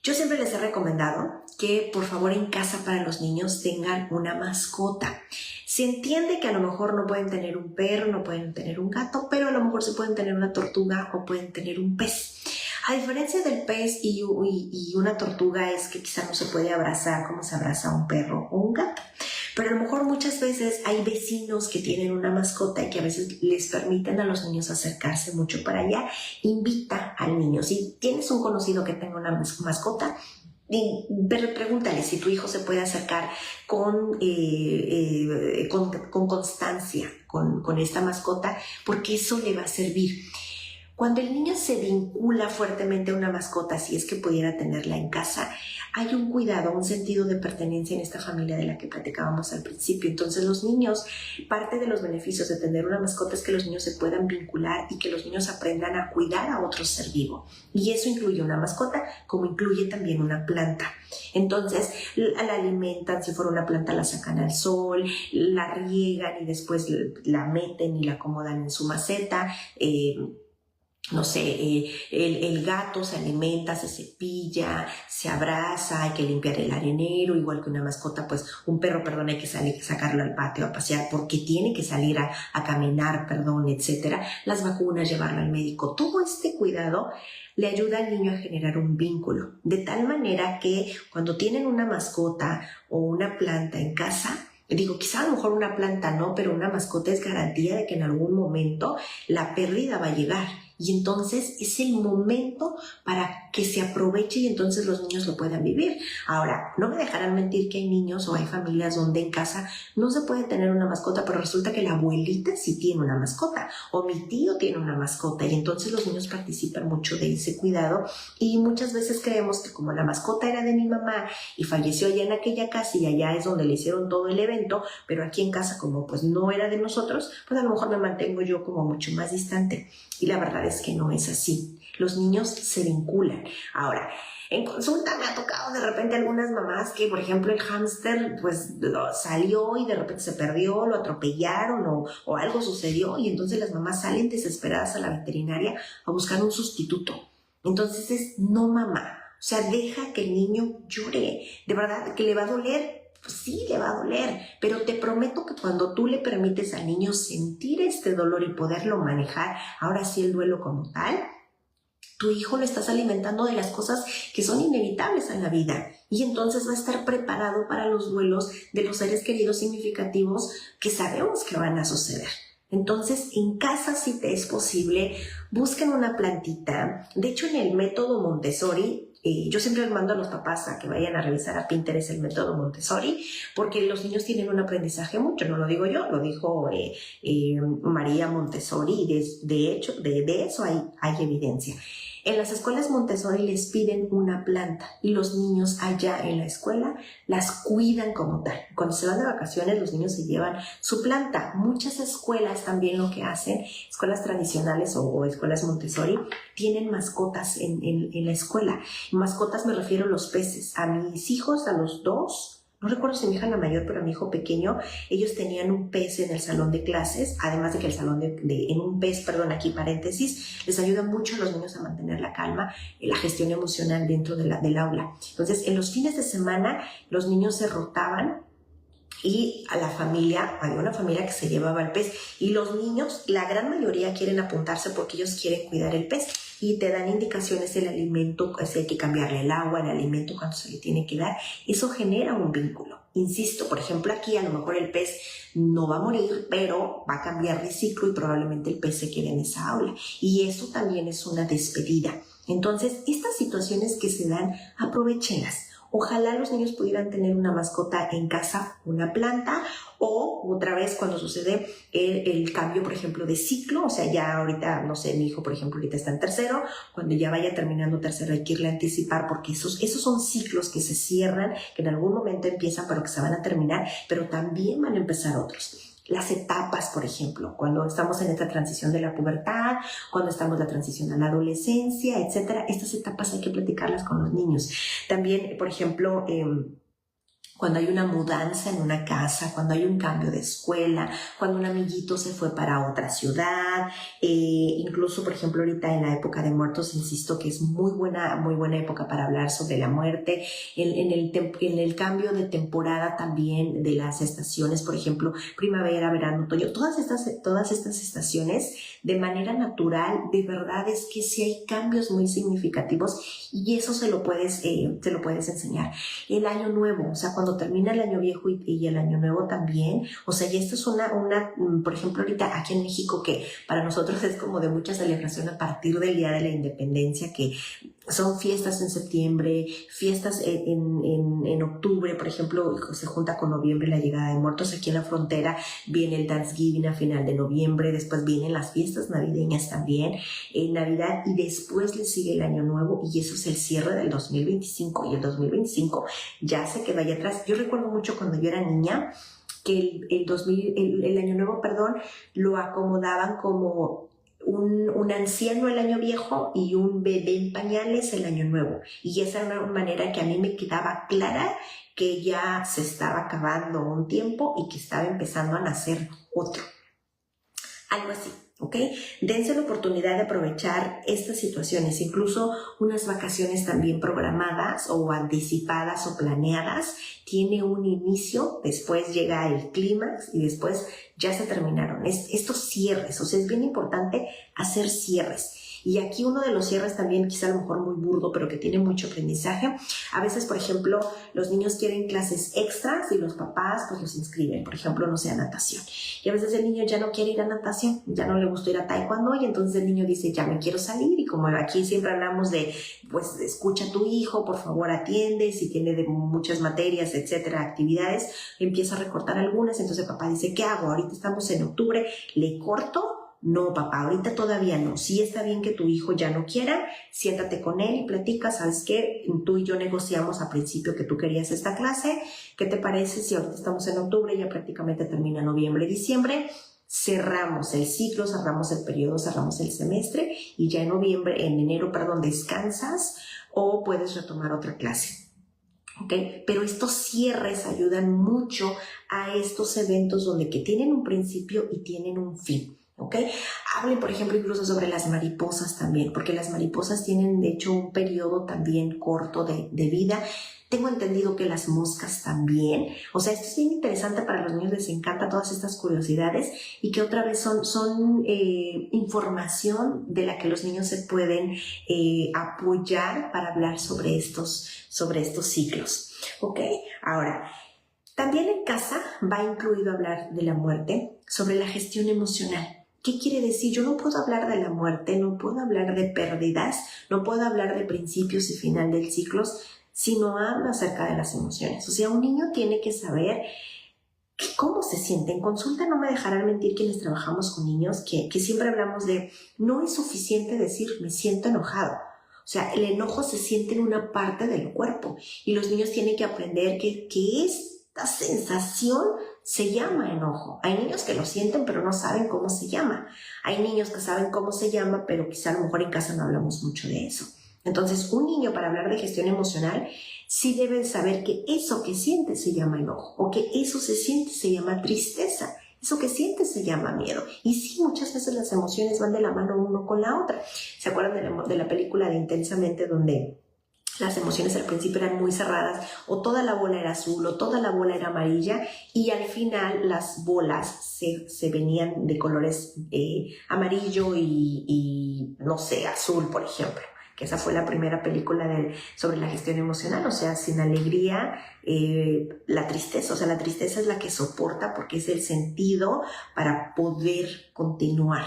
yo siempre les he recomendado que por favor en casa para los niños tengan una mascota. Se entiende que a lo mejor no pueden tener un perro, no pueden tener un gato, pero a lo mejor sí pueden tener una tortuga o pueden tener un pez. A diferencia del pez y una tortuga, es que quizá no se puede abrazar como se abraza un perro o un gato. Pero a lo mejor muchas veces hay vecinos que tienen una mascota y que a veces les permiten a los niños acercarse mucho para allá. Invita al niño. Si tienes un conocido que tenga una mascota, pero pregúntale si tu hijo se puede acercar con constancia con esta mascota, porque eso le va a servir. Cuando el niño se vincula fuertemente a una mascota, si es que pudiera tenerla en casa, hay un cuidado, un sentido de pertenencia en esta familia de la que platicábamos al principio. Entonces los niños, parte de los beneficios de tener una mascota es que los niños se puedan vincular y que los niños aprendan a cuidar a otro ser vivo. Y eso incluye una mascota, como incluye también una planta. Entonces la alimentan, si fuera una planta la sacan al sol, la riegan y después la meten y la acomodan en su maceta. No sé, el gato se alimenta, se cepilla, se abraza, hay que limpiar el arenero, igual que una mascota, pues un perro, perdón, hay que sacarlo al patio a pasear porque tiene que salir a caminar, perdón, etcétera. Las vacunas, llevarlo al médico, todo este cuidado le ayuda al niño a generar un vínculo, de tal manera que cuando tienen una mascota o una planta en casa, digo, quizá a lo mejor una planta no, pero una mascota es garantía de que en algún momento la pérdida va a llegar. Y entonces es el momento para que se aproveche y entonces los niños lo puedan vivir. Ahora, no me dejarán mentir que hay niños o hay familias donde en casa no se puede tener una mascota, pero resulta que la abuelita sí tiene una mascota o mi tío tiene una mascota, y entonces los niños participan mucho de ese cuidado, y muchas veces creemos que como la mascota era de mi mamá y falleció allá en aquella casa y allá es donde le hicieron todo el evento, pero aquí en casa como pues no era de nosotros, pues a lo mejor me mantengo yo como mucho más distante. Y la verdad es que no es así. Los niños se vinculan. Ahora, en consulta me ha tocado de repente algunas mamás que, por ejemplo, el hámster pues salió y de repente se perdió, lo atropellaron o algo sucedió, y entonces las mamás salen desesperadas a la veterinaria a buscar un sustituto. Entonces no, mamá. O sea, deja que el niño llore. De verdad, que le va a doler. Pues sí, le va a doler, pero te prometo que cuando tú le permites al niño sentir este dolor y poderlo manejar, ahora sí el duelo como tal, tu hijo lo estás alimentando de las cosas que son inevitables en la vida. y entonces va a estar preparado para los duelos de los seres queridos significativos que sabemos que van a suceder. Entonces, en casa, si te es posible, busquen una plantita. De hecho, en el método Montessori, yo siempre les mando a los papás a que vayan a revisar a Pinterest el método Montessori, porque los niños tienen un aprendizaje mucho, no lo digo yo, lo dijo María Montessori, y de hecho, de eso hay evidencia. En las escuelas Montessori les piden una planta y los niños allá en la escuela las cuidan como tal. Cuando se van de vacaciones, los niños se llevan su planta. Muchas escuelas también lo que hacen, escuelas tradicionales o escuelas Montessori, tienen mascotas en la escuela. Mascotas me refiero a los peces. A mis hijos, a los dos, no recuerdo si mi hija la mayor, pero a mi hijo pequeño, ellos tenían un pez en el salón de clases, además de que el salón en un pez, perdón, aquí paréntesis, les ayuda mucho a los niños a mantener la calma, la gestión emocional dentro del aula. Entonces, en los fines de semana, los niños se rotaban y a la familia, había una familia que se llevaba el pez y los niños, la gran mayoría quieren apuntarse porque ellos quieren cuidar el pez y te dan indicaciones del alimento, si hay que cambiarle el agua, el alimento, cuánto se le tiene que dar. Eso genera un vínculo. Insisto, por ejemplo, aquí a lo mejor el pez no va a morir, pero va a cambiar de ciclo y probablemente el pez se quede en esa aula. Y eso también es una despedida. Entonces, estas situaciones que se dan, aprovéchenlas. Ojalá los niños pudieran tener una mascota en casa, una planta, o otra vez cuando sucede el cambio, por ejemplo, de ciclo, o sea, ya ahorita, no sé, mi hijo, por ejemplo, ahorita está en tercero, cuando ya vaya terminando tercero hay que irle a anticipar porque esos son ciclos que se cierran, que en algún momento empiezan, pero que se van a terminar, pero también van a empezar otros. Las etapas, por ejemplo, cuando estamos en esta transición de la pubertad, cuando estamos en la transición a la adolescencia, etcétera, estas etapas hay que platicarlas con los niños. También, por ejemplo, cuando hay una mudanza en una casa, cuando hay un cambio de escuela, cuando un amiguito se fue para otra ciudad, incluso, por ejemplo, ahorita en la época de muertos, insisto que es muy buena época para hablar sobre la muerte, en el cambio de temporada también de las estaciones, por ejemplo, primavera, verano, otoño, todas estas estaciones, de manera natural, de verdad es que sí hay cambios muy significativos y eso se lo puedes enseñar. El año nuevo, o sea, cuando termina el año viejo y el año nuevo también, o sea, y esto es por ejemplo, ahorita aquí en México, que para nosotros es como de mucha celebración a partir del Día de la Independencia, que son fiestas en septiembre, fiestas en octubre, por ejemplo, se junta con noviembre la llegada de muertos. Aquí en la frontera viene el Thanksgiving a final de noviembre, después vienen las fiestas navideñas también, en Navidad, y después le sigue el año nuevo, y eso es el cierre del 2025, y el 2025 ya se queda allá atrás. Yo recuerdo mucho cuando yo era niña que el año nuevo, lo acomodaban como un anciano el año viejo y un bebé en pañales el año nuevo. Y esa era una manera que a mí me quedaba clara que ya se estaba acabando un tiempo y que estaba empezando a nacer otro. Algo así. ¿Ok? Dense la oportunidad de aprovechar estas situaciones, incluso unas vacaciones también programadas o anticipadas o planeadas, tiene un inicio, después llega el clímax y después ya se terminaron. Estos cierres, o sea, es bien importante hacer cierres. Y aquí uno de los cierres también, quizá a lo mejor muy burdo, pero que tiene mucho aprendizaje. A veces, por ejemplo, los niños quieren clases extras y los papás pues los inscriben, por ejemplo, no sé, a natación. Y a veces el niño ya no quiere ir a natación, ya no le gusta ir a taekwondo y entonces el niño dice, ya me quiero salir. Y como aquí siempre hablamos de, pues, escucha a tu hijo, por favor atiende, si tiene de muchas materias, etcétera, actividades, empieza a recortar algunas. Entonces el papá dice, ¿qué hago? Ahorita estamos en octubre, ¿le corto? No, papá, ahorita todavía no. Sí está bien que tu hijo ya no quiera, siéntate con él y platica. ¿Sabes qué? Tú y yo negociamos a principio que tú querías esta clase. ¿Qué te parece si ahorita estamos en octubre, ya prácticamente termina noviembre, diciembre? Cerramos el ciclo, cerramos el periodo, cerramos el semestre y ya en enero, descansas o puedes retomar otra clase. ¿Okay? Pero estos cierres ayudan mucho a estos eventos que tienen un principio y tienen un fin. ¿Ok? Hablen, por ejemplo, incluso sobre las mariposas también, porque las mariposas tienen, de hecho, un periodo también corto de vida. Tengo entendido que las moscas también. O sea, esto es bien interesante para los niños, les encanta todas estas curiosidades y que otra vez son información de la que los niños se pueden apoyar para hablar sobre estos ciclos. ¿Ok? Ahora, también en casa va incluido hablar de la muerte, sobre la gestión emocional. ¿Qué quiere decir? Yo no puedo hablar de la muerte, no puedo hablar de pérdidas, no puedo hablar de principios y final de ciclos, si no hablo acerca de las emociones. O sea, un niño tiene que saber cómo se siente. En consulta no me dejarán mentir quienes trabajamos con niños que siempre hablamos de no es suficiente decir me siento enojado. O sea, el enojo se siente en una parte del cuerpo y los niños tienen que aprender que esta sensación se llama enojo. Hay niños que lo sienten pero no saben cómo se llama. Hay niños que saben cómo se llama, pero quizá a lo mejor en casa no hablamos mucho de eso. Entonces, un niño para hablar de gestión emocional sí debe saber que eso que siente se llama enojo o que eso se siente se llama tristeza. Eso que siente se llama miedo. Y sí, muchas veces las emociones van de la mano uno con la otra. ¿Se acuerdan de la película de Intensamente, donde las emociones al principio eran muy cerradas, o toda la bola era azul o toda la bola era amarilla, y al final las bolas se venían de colores amarillo y no sé, azul, por ejemplo? Que esa fue la primera película sobre la gestión emocional. O sea, sin alegría, la tristeza. O sea, la tristeza es la que soporta porque es el sentido para poder continuar.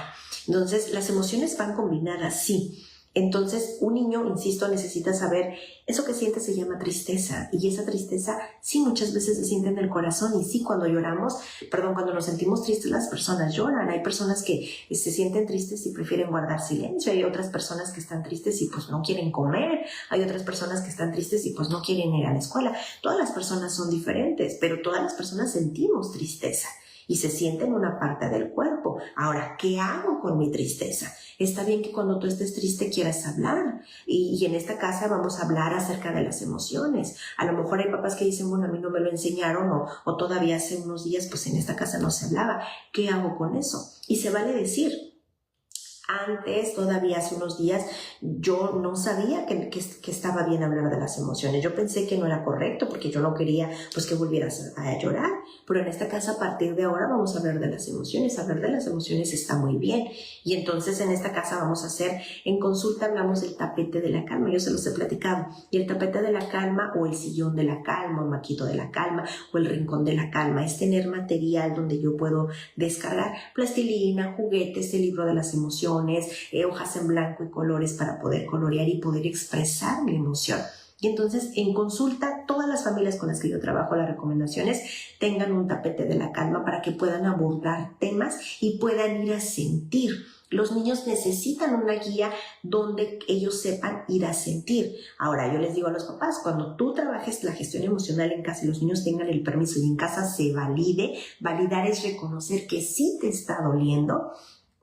Entonces, las emociones van combinadas, sí. Entonces, un niño, insisto, necesita saber, eso que siente se llama tristeza, y esa tristeza sí muchas veces se siente en el corazón, y sí cuando nos sentimos tristes las personas lloran. Hay personas que se sienten tristes y prefieren guardar silencio, hay otras personas que están tristes y pues no quieren comer, hay otras personas que están tristes y pues no quieren ir a la escuela. Todas las personas son diferentes, pero todas las personas sentimos tristeza y se siente en una parte del cuerpo. Ahora, ¿qué hago con mi tristeza? Está bien que cuando tú estés triste quieras hablar, y en esta casa vamos a hablar acerca de las emociones. A lo mejor hay papás que dicen, bueno, a mí no me lo enseñaron, o todavía hace unos días pues en esta casa no se hablaba. ¿Qué hago con eso? Y se vale decir. Antes, todavía hace unos días, yo no sabía que estaba bien hablar de las emociones. Yo pensé que no era correcto porque yo no quería pues que volvieras a llorar. Pero en esta casa, a partir de ahora, vamos a hablar de las emociones. Hablar de las emociones está muy bien. Y entonces en esta casa vamos a hacer, en consulta hablamos del tapete de la calma. Yo se los he platicado. Y el tapete de la calma, o el sillón de la calma, o el maquito de la calma, o el rincón de la calma, es tener material donde yo puedo descargar plastilina, juguetes, el libro de las emociones, hojas en blanco y colores para poder colorear y poder expresar mi emoción. Y entonces en consulta, todas las familias con las que yo trabajo, las recomendaciones, tengan un tapete de la calma para que puedan abordar temas y puedan ir a sentir. Los niños necesitan una guía donde ellos sepan ir a sentir. Ahora, yo les digo a los papás, cuando tú trabajes la gestión emocional en casa y los niños tengan el permiso y en casa se valide, validar es reconocer que sí te está doliendo.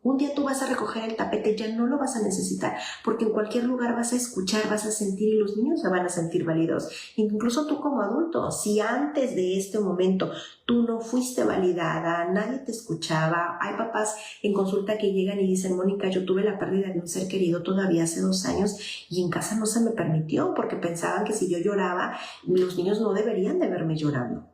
Un día tú vas a recoger el tapete, ya no lo vas a necesitar, porque en cualquier lugar vas a escuchar, vas a sentir, y los niños se van a sentir válidos. Incluso tú como adulto, si antes de este momento tú no fuiste validada, nadie te escuchaba. Hay papás en consulta que llegan y dicen, Mónica, yo tuve la pérdida de un ser querido todavía hace 2 años y en casa no se me permitió porque pensaban que si yo lloraba, los niños no deberían de verme llorando.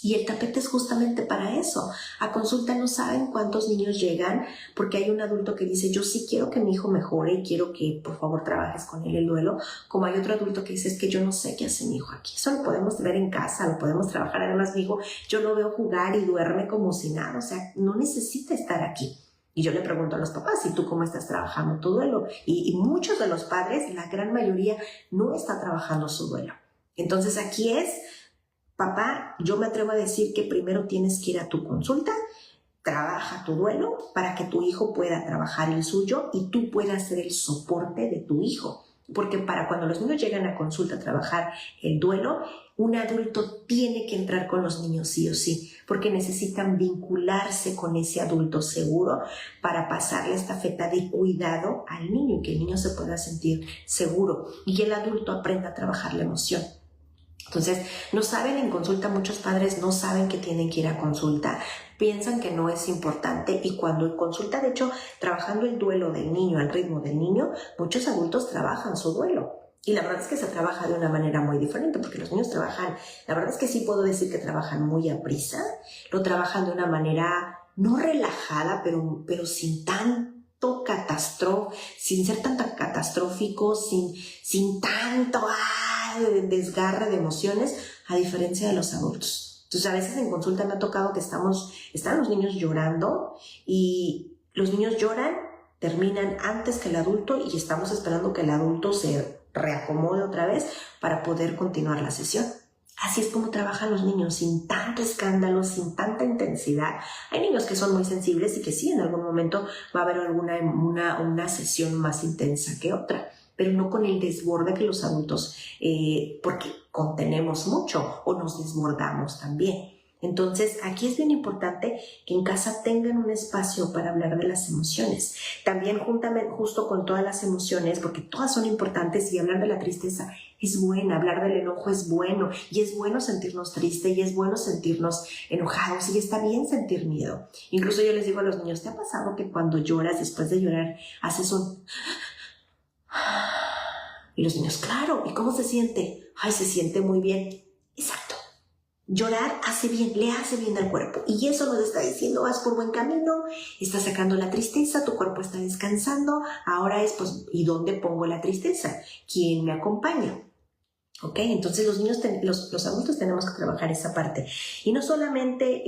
Y el tapete es justamente para eso. A consulta no saben cuántos niños llegan porque hay un adulto que dice, yo sí quiero que mi hijo mejore y quiero que por favor trabajes con él el duelo, como hay otro adulto que dice, es que yo no sé qué hace mi hijo aquí. Eso lo podemos ver en casa, lo podemos trabajar. Además, mi hijo, yo lo veo jugar y duerme como si nada, o sea, no necesita estar aquí. Y yo le pregunto a los papás, ¿y tú cómo estás trabajando tu duelo? Y muchos de los padres, la gran mayoría, no está trabajando su duelo. Entonces aquí es, papá, yo me atrevo a decir que primero tienes que ir a tu consulta, trabaja tu duelo para que tu hijo pueda trabajar el suyo y tú puedas ser el soporte de tu hijo. Porque para cuando los niños llegan a consulta a trabajar el duelo, un adulto tiene que entrar con los niños sí o sí, porque necesitan vincularse con ese adulto seguro para pasarle esta estafeta de cuidado al niño y que el niño se pueda sentir seguro y el adulto aprenda a trabajar la emoción. Entonces, no saben en consulta, muchos padres no saben que tienen que ir a consulta, piensan que no es importante, y cuando en consulta, de hecho, trabajando el duelo del niño al ritmo del niño, muchos adultos trabajan su duelo. Y la verdad es que se trabaja de una manera muy diferente, porque los niños trabajan, la verdad es que sí puedo decir que trabajan muy a prisa, lo trabajan de una manera no relajada, pero sin tanto sin ser tan catastrófico, sin tanto desgarre de emociones, a diferencia de los adultos. Entonces a veces en consulta me ha tocado que están los niños llorando y los niños lloran, terminan antes que el adulto y estamos esperando que el adulto se reacomode otra vez para poder continuar la sesión. Así es como trabajan los niños, sin tanto escándalo, sin tanta intensidad. Hay niños que son muy sensibles y que sí, en algún momento va a haber una sesión más intensa que otra, pero no con el desborde que los adultos, porque contenemos mucho o nos desbordamos también. Entonces, aquí es bien importante que en casa tengan un espacio para hablar de las emociones. También justo con todas las emociones, porque todas son importantes, y hablar de la tristeza es bueno, hablar del enojo es bueno, y es bueno sentirnos tristes, y es bueno sentirnos enojados, y está bien sentir miedo. Incluso yo les digo a los niños, ¿te ha pasado que cuando lloras, después de llorar, haces un... Y los niños, claro, ¿y cómo se siente? Ay, se siente muy bien. Exacto. Llorar hace bien, le hace bien al cuerpo. Y eso nos está diciendo, vas por buen camino, estás sacando la tristeza, tu cuerpo está descansando. Ahora es, pues, ¿y dónde pongo la tristeza? ¿Quién me acompaña? ¿Ok? Entonces los adultos tenemos que trabajar esa parte. Y no solamente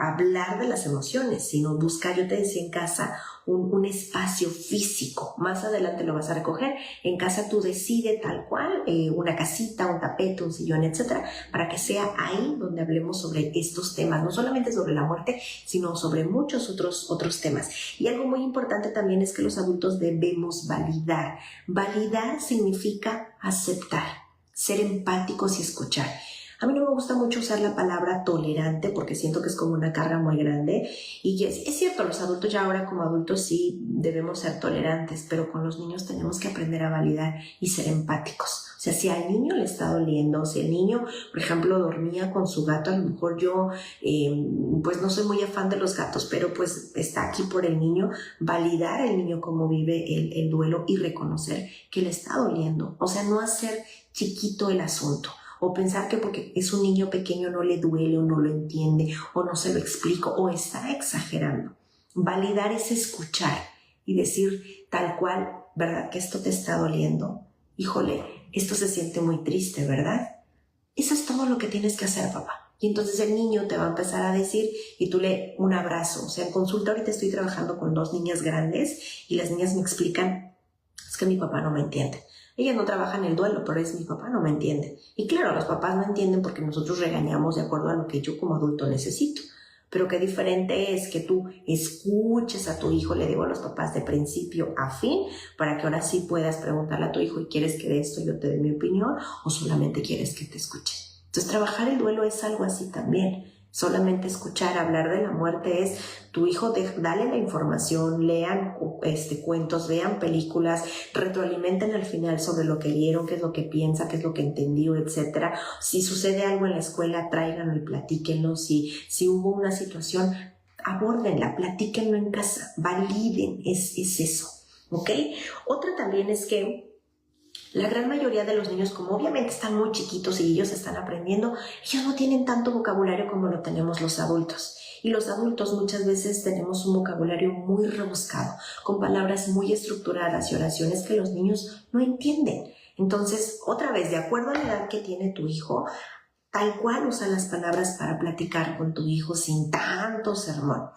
hablar de las emociones, sino buscar, yo te decía, en casa un espacio físico. Más adelante lo vas a recoger. En casa tú decides tal cual, una casita, un tapete, un sillón, etcétera, para que sea ahí donde hablemos sobre estos temas. No solamente sobre la muerte, sino sobre muchos otros temas. Y algo muy importante también es que los adultos debemos validar. Validar significa aceptar, ser empáticos y escuchar. A mí no me gusta mucho usar la palabra tolerante porque siento que es como una carga muy grande. Y es cierto, los adultos ya ahora como adultos sí debemos ser tolerantes, pero con los niños tenemos que aprender a validar y ser empáticos. O sea, si al niño le está doliendo, si el niño, por ejemplo, dormía con su gato, a lo mejor yo, pues no soy muy afán de los gatos, pero pues está aquí por el niño, validar el niño cómo vive el duelo y reconocer que le está doliendo. O sea, no hacer chiquito el asunto. O pensar que porque es un niño pequeño no le duele o no lo entiende o no se lo explico o está exagerando. Validar es escuchar y decir tal cual, ¿verdad? Que esto te está doliendo. Híjole, esto se siente muy triste, ¿verdad? Eso es todo lo que tienes que hacer, papá. Y entonces el niño te va a empezar a decir y tú un abrazo. O sea, en consulta ahorita estoy trabajando con 2 niñas grandes y las niñas me explican, es que mi papá no me entiende. Ella no trabaja en el duelo, pero es mi papá, no me entiende. Y claro, los papás no entienden porque nosotros regañamos de acuerdo a lo que yo como adulto necesito. Pero qué diferente es que tú escuches a tu hijo, le digo a los papás de principio a fin, para que ahora sí puedas preguntarle a tu hijo, ¿y quieres que de esto yo te dé mi opinión o solamente quieres que te escuche? Entonces trabajar el duelo es algo así también. Solamente escuchar, hablar de la muerte es tu hijo, dale la información, lean cuentos, vean películas, retroalimenten al final sobre lo que vieron, qué es lo que piensa, qué es lo que entendió, etcétera. Si sucede algo en la escuela, tráiganlo y platíquenlo. Si hubo una situación, abórdenla, platíquenlo en casa, validen, es eso, ¿ok? Otra también es que la gran mayoría de los niños, como obviamente están muy chiquitos y ellos están aprendiendo, ellos no tienen tanto vocabulario como lo tenemos los adultos. Y los adultos muchas veces tenemos un vocabulario muy rebuscado, con palabras muy estructuradas y oraciones que los niños no entienden. Entonces, otra vez, de acuerdo a la edad que tiene tu hijo, tal cual usa las palabras para platicar con tu hijo sin tanto sermón.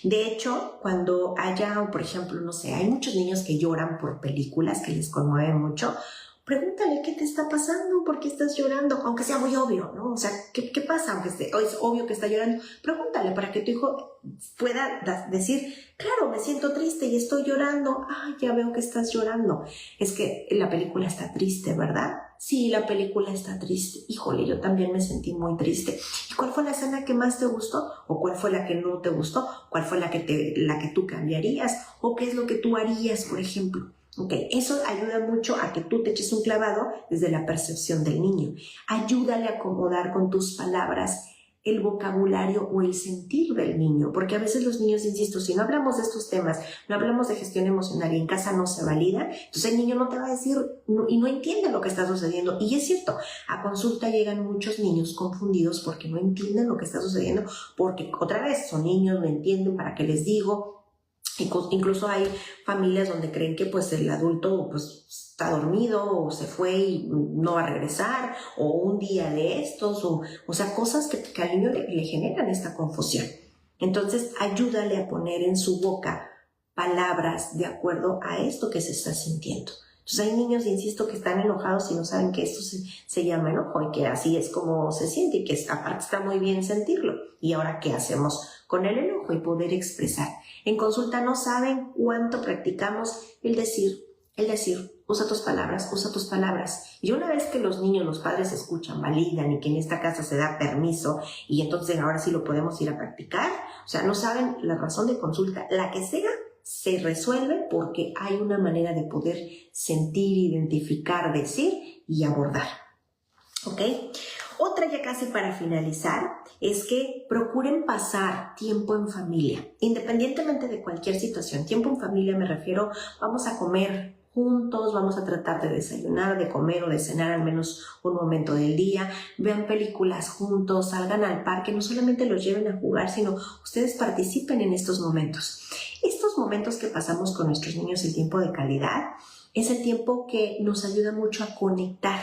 De hecho, cuando haya, por ejemplo, no sé, hay muchos niños que lloran por películas que les conmueven mucho, pregúntale qué te está pasando, por qué estás llorando, aunque sea muy obvio, ¿no? O sea, ¿qué pasa? Aunque es obvio que está llorando, pregúntale para que tu hijo pueda decir, claro, me siento triste y estoy llorando. Ah, ya veo que estás llorando. Es que la película está triste, ¿verdad? Sí, la película está triste. Híjole, yo también me sentí muy triste. ¿Y cuál fue la escena que más te gustó? ¿O cuál fue la que no te gustó? ¿Cuál fue la que tú cambiarías? ¿O qué es lo que tú harías, por ejemplo? Ok, eso ayuda mucho a que tú te eches un clavado desde la percepción del niño. Ayúdale a acomodar con tus palabras el vocabulario o el sentir del niño, porque a veces los niños, insisto, si no hablamos de estos temas, no hablamos de gestión emocional y en casa no se valida, entonces el niño no te va a decir y no entiende lo que está sucediendo. Y es cierto, a consulta llegan muchos niños confundidos porque no entienden lo que está sucediendo, porque otra vez son niños, no entienden para qué les digo. Incluso hay familias donde creen que pues el adulto pues está dormido o se fue y no va a regresar, o un día de estos, o sea, cosas que al niño le generan esta confusión. Entonces, ayúdale a poner en su boca palabras de acuerdo a esto que se está sintiendo. Entonces hay niños, insisto, que están enojados y no saben que esto se llama enojo y que así es como se siente y que aparte está muy bien sentirlo. ¿Y ahora qué hacemos con el enojo y poder expresar? En consulta no saben cuánto practicamos el decir, usa tus palabras, usa tus palabras. Y una vez que los niños, los padres escuchan, validan y que en esta casa se da permiso y entonces ahora sí lo podemos ir a practicar, o sea, no saben la razón de consulta, la que sea, se resuelve porque hay una manera de poder sentir, identificar, decir y abordar. ¿Ok? Otra ya casi para finalizar es que procuren pasar tiempo en familia, independientemente de cualquier situación. Tiempo en familia me refiero, vamos a comer juntos, vamos a tratar de desayunar, de comer o de cenar al menos un momento del día, vean películas juntos, salgan al parque, no solamente los lleven a jugar, sino ustedes participen en estos momentos. Estos momentos que pasamos con nuestros niños, el tiempo de calidad, es el tiempo que nos ayuda mucho a conectar,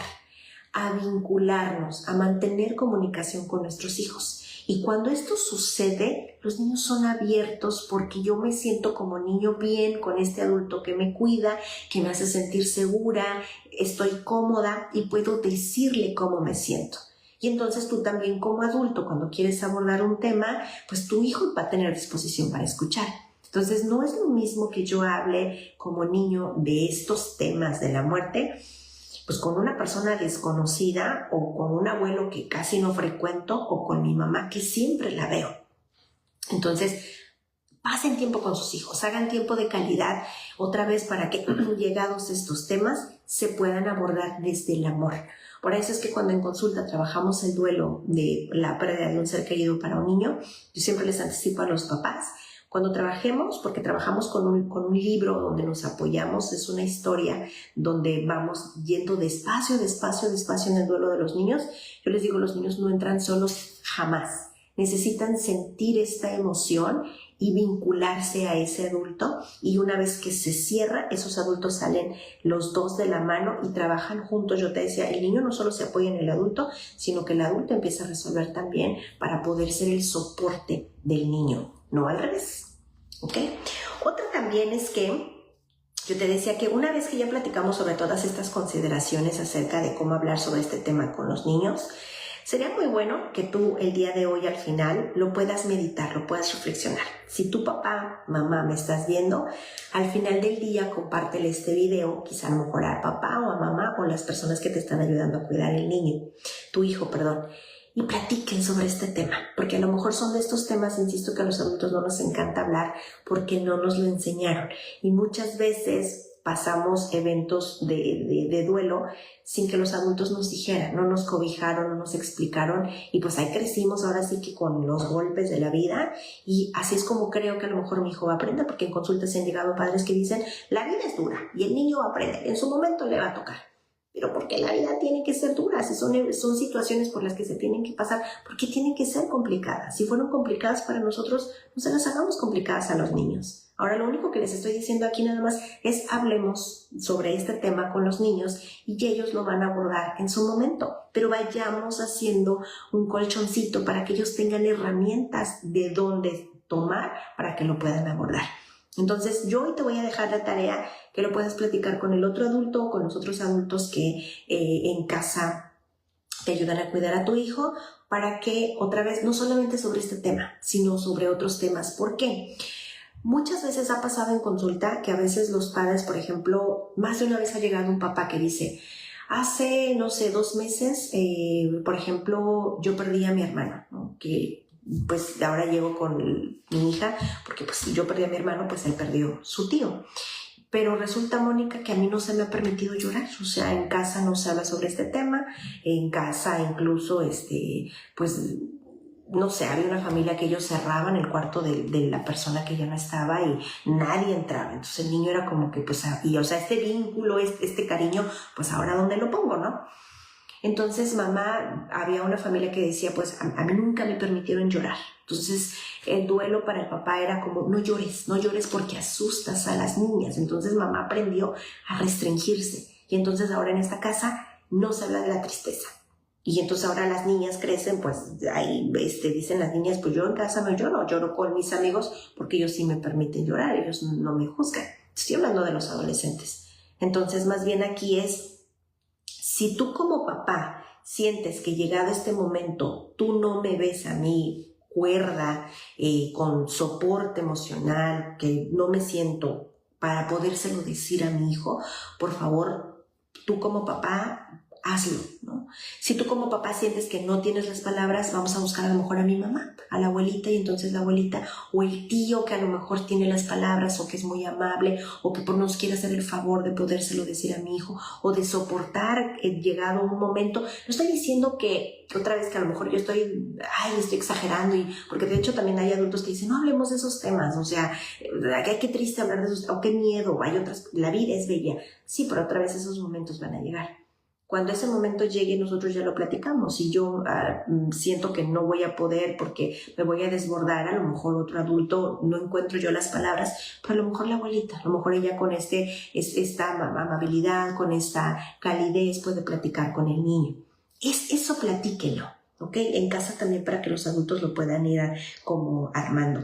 a vincularnos, a mantener comunicación con nuestros hijos. Y cuando esto sucede, los niños son abiertos porque yo me siento como niño bien con este adulto que me cuida, que me hace sentir segura, estoy cómoda y puedo decirle cómo me siento. Y entonces tú también como adulto, cuando quieres abordar un tema, pues tu hijo va a tener disposición para escuchar. Entonces no es lo mismo que yo hable como niño de estos temas de la muerte, pues con una persona desconocida o con un abuelo que casi no frecuento o con mi mamá que siempre la veo. Entonces, pasen tiempo con sus hijos, hagan tiempo de calidad otra vez para que llegados estos temas se puedan abordar desde el amor. Por eso es que cuando en consulta trabajamos el duelo de la pérdida de un ser querido para un niño, yo siempre les anticipo a los papás. Cuando trabajemos, porque trabajamos con un libro donde nos apoyamos, es una historia donde vamos yendo despacio en el duelo de los niños. Yo les digo, los niños no entran solos jamás. Necesitan sentir esta emoción y vincularse a ese adulto, y una vez que se cierra, esos adultos salen los dos de la mano y trabajan juntos. Yo te decía, el niño no solo se apoya en el adulto, sino que el adulto empieza a resolver también para poder ser el soporte del niño. No al revés, ¿ok? Otra también es que yo te decía que una vez que ya platicamos sobre todas estas consideraciones acerca de cómo hablar sobre este tema con los niños, sería muy bueno que tú el día de hoy al final lo puedas meditar, lo puedas reflexionar. Si tu papá, mamá me estás viendo, al final del día compártele este video, quizá a lo mejor a papá o a mamá o a las personas que te están ayudando a cuidar el niño, tu hijo, perdón. Y platiquen sobre este tema, porque a lo mejor son de estos temas, insisto, que a los adultos no nos encanta hablar porque no nos lo enseñaron. Y muchas veces pasamos eventos de duelo sin que los adultos nos dijeran, no nos cobijaron, no nos explicaron, y pues ahí crecimos ahora sí que con los golpes de la vida, y así es como creo que a lo mejor mi hijo va a aprender, porque en consultas se han llegado padres que dicen, la vida es dura y el niño va a aprender, en su momento le va a tocar. Pero porque la vida tiene que ser dura, si son situaciones por las que se tienen que pasar, porque tienen que ser complicadas. Si fueron complicadas para nosotros, no se las hagamos complicadas a los niños. Ahora lo único que les estoy diciendo aquí nada más es hablemos sobre este tema con los niños y que ellos lo van a abordar en su momento. Pero vayamos haciendo un colchoncito para que ellos tengan herramientas de dónde tomar para que lo puedan abordar. Entonces yo hoy te voy a dejar la tarea que lo puedas platicar con el otro adulto o con los otros adultos que en casa te ayudan a cuidar a tu hijo, para que otra vez no solamente sobre este tema, sino sobre otros temas. ¿Por qué? Muchas veces ha pasado en consulta que a veces los padres, por ejemplo, más de una vez ha llegado un papá que dice, hace, no sé, 2 meses, por ejemplo, yo perdí a mi hermano, ¿no? Que pues ahora llego con mi hija, porque pues si yo perdí a mi hermano, pues él perdió su tío. Pero resulta, Mónica, que a mí no se me ha permitido llorar, o sea, en casa no se habla sobre este tema, en casa incluso, pues no sé, había una familia que ellos cerraban el cuarto de la persona que ya no estaba y nadie entraba. Entonces el niño era como que, pues, y, o sea, este vínculo, este cariño, pues ahora ¿dónde lo pongo, no? Entonces mamá, había una familia que decía, pues a mí nunca me permitieron llorar. Entonces el duelo para el papá era como, no llores porque asustas a las niñas. Entonces mamá aprendió a restringirse. Y entonces ahora en esta casa no se habla de la tristeza. Y entonces ahora las niñas crecen, pues ahí dicen las niñas, pues yo en casa no lloro, lloro con mis amigos porque ellos sí me permiten llorar, ellos no me juzgan. Estoy hablando de los adolescentes. Entonces más bien aquí es, si tú como papá sientes que llegado este momento tú no me ves a mí cuerda, con soporte emocional, que no me siento para podérselo decir a mi hijo, por favor, tú como papá, hazlo, ¿no? Si tú como papá sientes que no tienes las palabras, vamos a buscar a lo mejor a mi mamá, a la abuelita, y entonces la abuelita o el tío que a lo mejor tiene las palabras o que es muy amable o que por nos quiere hacer el favor de podérselo decir a mi hijo o de soportar llegado un momento. No estoy diciendo que otra vez que a lo mejor yo estoy exagerando, y porque de hecho también hay adultos que dicen, no hablemos de esos temas, o sea, qué triste hablar de esos, o qué miedo, hay otras, la vida es bella. Sí, pero otra vez esos momentos van a llegar. Cuando ese momento llegue, nosotros ya lo platicamos. Si yo siento que no voy a poder porque me voy a desbordar, a lo mejor otro adulto, no encuentro yo las palabras, pero a lo mejor la abuelita, a lo mejor ella con esta amabilidad, con esta calidez puede platicar con el niño. Eso platíquenlo, ¿ok? En casa también para que los adultos lo puedan ir como armando.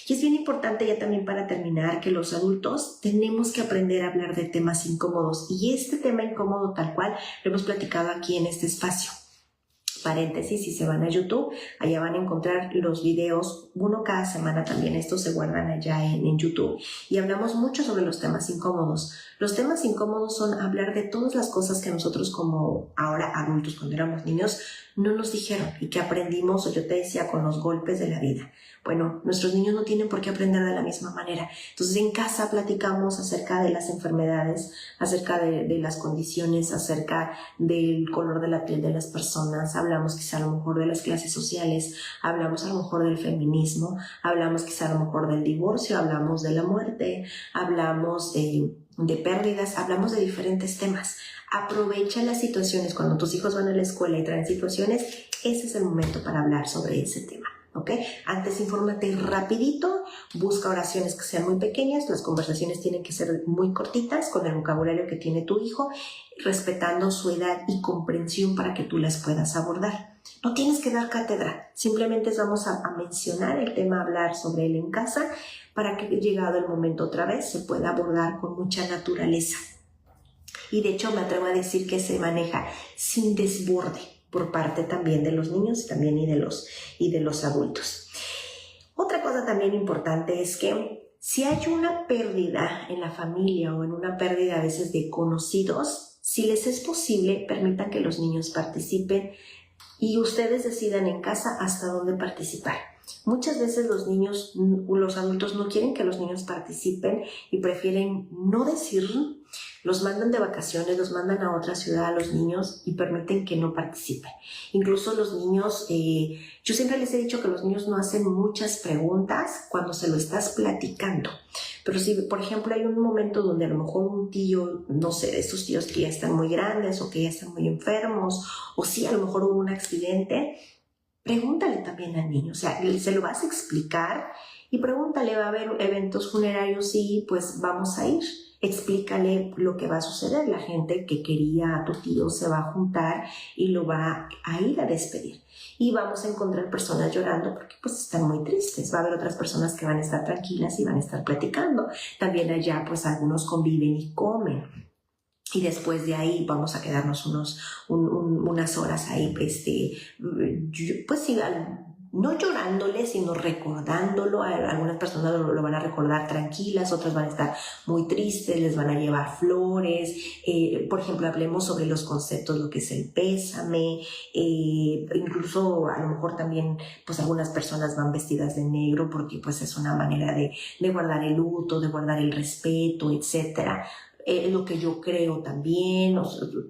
Y es bien importante ya también para terminar que los adultos tenemos que aprender a hablar de temas incómodos, y este tema incómodo tal cual lo hemos platicado aquí en este espacio. Paréntesis, si se van a YouTube, allá van a encontrar los videos, uno cada semana también, estos se guardan allá en YouTube, y hablamos mucho sobre los temas incómodos. Los temas incómodos son hablar de todas las cosas que nosotros como ahora adultos, cuando éramos niños, no nos dijeron y que aprendimos, o yo te decía, con los golpes de la vida. Bueno, nuestros niños no tienen por qué aprender de la misma manera. Entonces en casa platicamos acerca de las enfermedades, acerca de las condiciones, acerca del color de la piel de las personas, hablamos quizá a lo mejor de las clases sociales, hablamos a lo mejor del feminismo, hablamos quizá a lo mejor del divorcio, hablamos de la muerte, hablamos de pérdidas, hablamos de diferentes temas. Aprovecha las situaciones cuando tus hijos van a la escuela y traen situaciones, ese es el momento para hablar sobre ese tema. ¿Ok? Antes infórmate rapidito, busca oraciones que sean muy pequeñas, las conversaciones tienen que ser muy cortitas con el vocabulario que tiene tu hijo, respetando su edad y comprensión para que tú las puedas abordar. No tienes que dar cátedra, simplemente vamos a mencionar el tema, hablar sobre él en casa, para que llegado el momento otra vez se pueda abordar con mucha naturaleza. Y de hecho me atrevo a decir que se maneja sin desborde por parte también de los niños también y de los adultos. Otra cosa también importante es que si hay una pérdida en la familia o en una pérdida a veces de conocidos, si les es posible, permitan que los niños participen y ustedes decidan en casa hasta dónde participar. Muchas veces los adultos no quieren que los niños participen y prefieren no decirlo. Los mandan de vacaciones, los mandan a otra ciudad a los niños y permiten que no participen. Incluso los niños, yo siempre les he dicho que los niños no hacen muchas preguntas cuando se lo estás platicando. Pero si, por ejemplo, hay un momento donde a lo mejor un tío, no sé, de esos tíos que ya están muy grandes o que ya están muy enfermos, o si a lo mejor hubo un accidente, pregúntale también al niño. O sea, se lo vas a explicar y pregúntale, ¿va a haber eventos funerarios? Sí, pues vamos a ir. Explícale lo que va a suceder. La gente que quería a tu tío se va a juntar y lo va a ir a despedir. Y vamos a encontrar personas llorando porque pues están muy tristes. Va a haber otras personas que van a estar tranquilas y van a estar platicando. También allá pues algunos conviven y comen. Y después de ahí vamos a quedarnos unas horas ahí, pues sí, no llorándole, sino recordándolo. Algunas personas lo van a recordar tranquilas, otras van a estar muy tristes, les van a llevar flores. Por ejemplo, hablemos sobre los conceptos, lo que es el pésame. Incluso a lo mejor también pues algunas personas van vestidas de negro porque pues es una manera de guardar el luto, de guardar el respeto, etcétera. lo que yo creo también,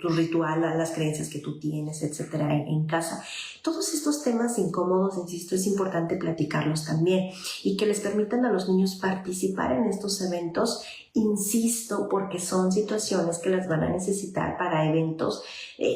tu ritual, las creencias que tú tienes, etcétera, en casa. Todos estos temas incómodos, insisto, es importante platicarlos también y que les permitan a los niños participar en estos eventos, insisto, porque son situaciones que las van a necesitar para eventos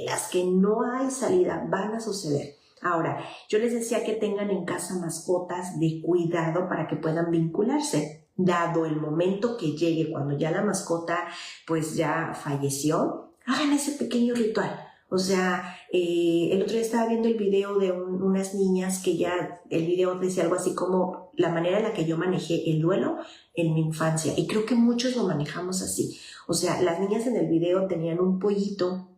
las que no hay salida, van a suceder. Ahora, yo les decía que tengan en casa mascotas de cuidado para que puedan vincularse. Dado el momento que llegue, cuando ya la mascota pues ya falleció, hagan ese pequeño ritual. O sea, el otro día estaba viendo el video de unas niñas que ya, el video decía algo así como la manera en la que yo manejé el duelo en mi infancia. Y creo que muchos lo manejamos así. O sea, las niñas en el video tenían un pollito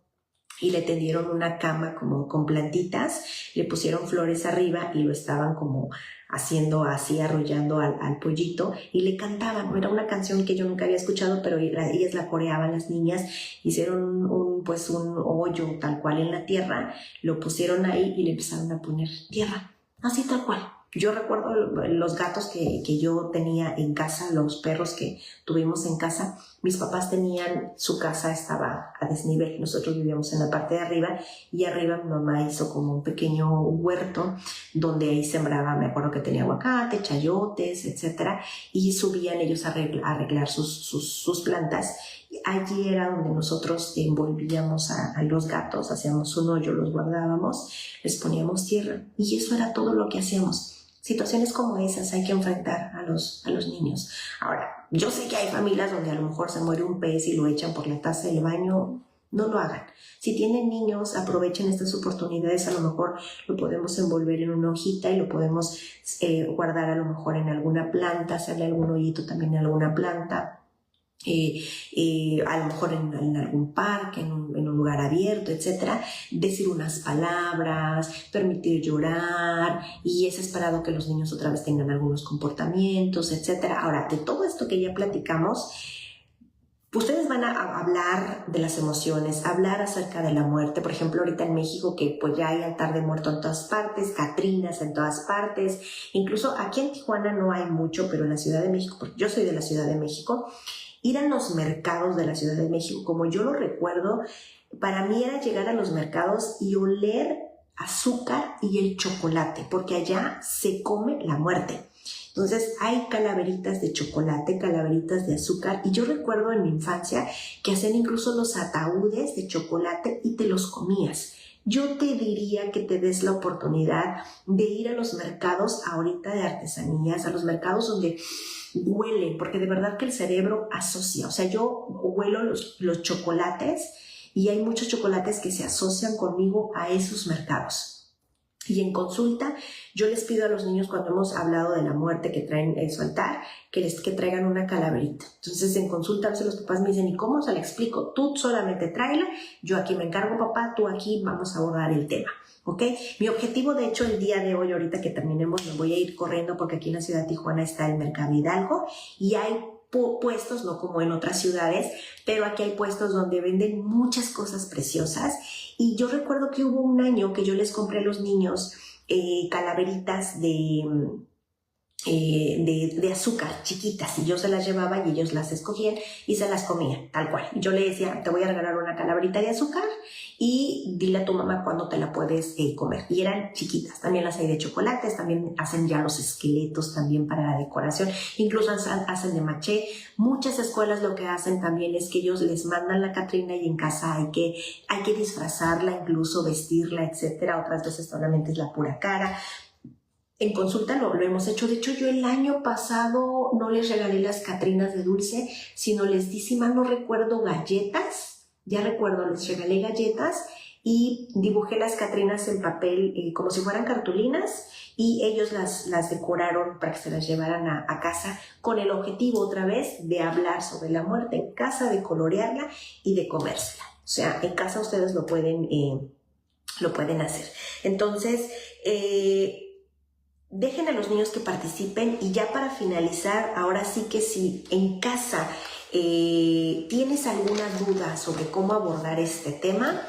y le tendieron una cama como con plantitas, le pusieron flores arriba y lo estaban como haciendo así, arrollando al pollito y le cantaban. Era una canción que yo nunca había escuchado, pero ellas la coreaban, las niñas, hicieron un hoyo tal cual en la tierra, lo pusieron ahí y le empezaron a poner tierra, así tal cual. Yo recuerdo los gatos que yo tenía en casa, los perros que tuvimos en casa. Mis papás tenían, su casa estaba a desnivel, nosotros vivíamos en la parte de arriba y arriba mi mamá hizo como un pequeño huerto donde ahí sembraba, me acuerdo que tenía aguacate, chayotes, etcétera, y subían ellos a arreglar sus plantas. Allí era donde nosotros envolvíamos a los gatos, hacíamos un hoyo, los guardábamos, les poníamos tierra y eso era todo lo que hacíamos. Situaciones como esas hay que enfrentar a los niños. Ahora, yo sé que hay familias donde a lo mejor se muere un pez y lo echan por la taza del baño. No lo hagan. Si tienen niños, aprovechen estas oportunidades. A lo mejor lo podemos envolver en una hojita y lo podemos guardar a lo mejor en alguna planta, hacerle algún hoyito también en alguna planta. A lo mejor en algún parque, en un lugar abierto, etcétera, decir unas palabras, permitir llorar, y es esperado que los niños otra vez tengan algunos comportamientos, etcétera. Ahora, de todo esto que ya platicamos, ustedes van a hablar de las emociones, hablar acerca de la muerte. Por ejemplo, ahorita en México, que pues ya hay altar de muerto en todas partes, catrinas en todas partes, incluso aquí en Tijuana no hay mucho, pero en la Ciudad de México, porque yo soy de la Ciudad de México, ir a los mercados de la Ciudad de México, como yo lo recuerdo, para mí era llegar a los mercados y oler azúcar y el chocolate, porque allá se come la muerte. Entonces hay calaveritas de chocolate, calaveritas de azúcar, y yo recuerdo en mi infancia que hacían incluso los ataúdes de chocolate y te los comías. Yo te diría que te des la oportunidad de ir a los mercados ahorita de artesanías, a los mercados donde huelen, porque de verdad que el cerebro asocia. O sea, yo huelo los chocolates y hay muchos chocolates que se asocian conmigo a esos mercados. Y en consulta, yo les pido a los niños, cuando hemos hablado de la muerte que traen en su altar, que traigan una calaverita. Entonces, en consulta, a veces los papás me dicen, ¿y cómo se la explico? Tú solamente tráela, yo aquí me encargo, papá, tú aquí vamos a abordar el tema. ¿Ok? Mi objetivo, de hecho, el día de hoy, ahorita que terminemos, me voy a ir corriendo porque aquí en la ciudad de Tijuana está el Mercado Hidalgo y hay puestos, no como en otras ciudades, pero aquí hay puestos donde venden muchas cosas preciosas. Y yo recuerdo que hubo un año que yo les compré a los niños calaveritas de azúcar chiquitas, y yo se las llevaba y ellos las escogían y se las comían, tal cual. Yo le decía, te voy a regalar una calaverita de azúcar y dile a tu mamá cuándo te la puedes comer. Y eran chiquitas. También las hay de chocolates, también hacen ya los esqueletos también para la decoración, incluso hacen de maché. Muchas escuelas lo que hacen también es que ellos les mandan la Catrina y en casa hay que disfrazarla, incluso vestirla, etcétera. Otras veces solamente es la pura cara. En consulta lo hemos hecho. De hecho, yo el año pasado no les regalé las Catrinas de dulce, sino les di, si mal no recuerdo, galletas. Ya recuerdo, les regalé galletas y dibujé las Catrinas en papel como si fueran cartulinas, y ellos las decoraron para que se las llevaran a casa con el objetivo otra vez de hablar sobre la muerte en casa, de colorearla y de comérsela. O sea, en casa ustedes lo pueden hacer. Entonces, dejen a los niños que participen. Y ya para finalizar, ahora sí que si en casa tienes alguna duda sobre cómo abordar este tema,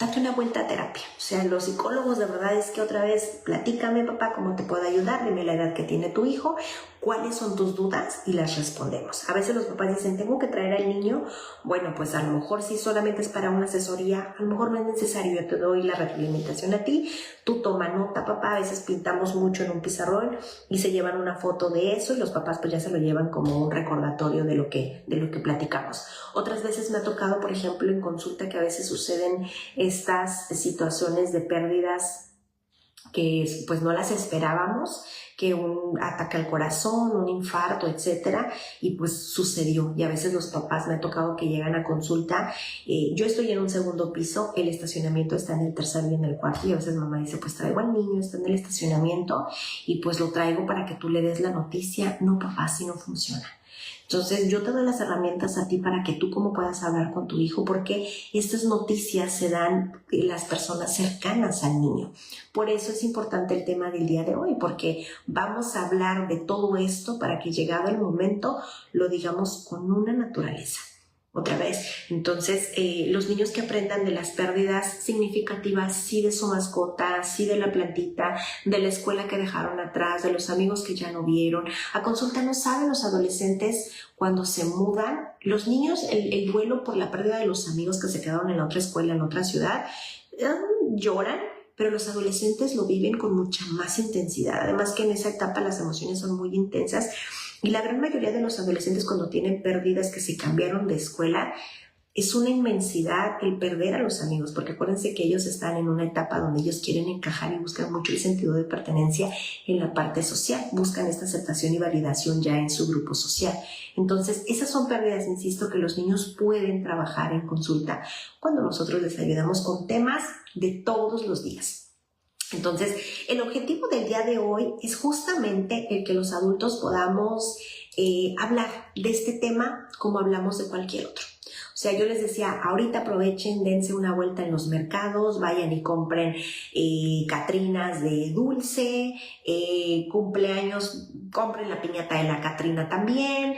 date una buena terapia. O sea, los psicólogos de verdad es que otra vez, platícame, papá, cómo te puedo ayudar, dime la edad que tiene tu hijo, ¿Cuáles son tus dudas? Y las respondemos. A veces los papás dicen, ¿tengo que traer al niño? Bueno, pues a lo mejor si solamente es para una asesoría, a lo mejor no es necesario. Yo te doy la retroalimentación a ti, tú toma nota, papá. A veces pintamos mucho en un pizarrón y se llevan una foto de eso y los papás pues ya se lo llevan como un recordatorio de lo que platicamos. Otras veces me ha tocado, por ejemplo, en consulta que a veces suceden estas situaciones de pérdidas que pues no las esperábamos, que un ataque al corazón, un infarto, etcétera, y pues sucedió. Y a veces los papás me ha tocado que llegan a consulta, yo estoy en un segundo piso, el estacionamiento está en el tercero y en el cuarto, y a veces mamá dice, pues traigo al niño, está en el estacionamiento, y pues lo traigo para que tú le des la noticia. No, papá, así no funciona. Entonces yo te doy las herramientas a ti para que tú como puedas hablar con tu hijo, porque estas noticias se dan las personas cercanas al niño. Por eso es importante el tema del día de hoy, porque vamos a hablar de todo esto para que llegado el momento lo digamos con una naturaleza. Otra vez, entonces los niños que aprendan de las pérdidas significativas, sí de su mascota, sí de la plantita, de la escuela que dejaron atrás, de los amigos que ya no vieron. A consulta no saben los adolescentes cuando se mudan, los niños, el duelo por la pérdida de los amigos que se quedaron en la otra escuela, en otra ciudad, lloran, pero los adolescentes lo viven con mucha más intensidad. Además que en esa etapa las emociones son muy intensas. Y la gran mayoría de los adolescentes cuando tienen pérdidas que se cambiaron de escuela, es una inmensidad el perder a los amigos, porque acuérdense que ellos están en una etapa donde ellos quieren encajar y buscan mucho el sentido de pertenencia en la parte social, buscan esta aceptación y validación ya en su grupo social. Entonces, esas son pérdidas, insisto, que los niños pueden trabajar en consulta cuando nosotros les ayudamos con temas de todos los días. Entonces, el objetivo del día de hoy es justamente el que los adultos podamos hablar de este tema como hablamos de cualquier otro. O sea, yo les decía, ahorita aprovechen, dense una vuelta en los mercados, vayan y compren catrinas de dulce, cumpleaños, compren la piñata de la Catrina también,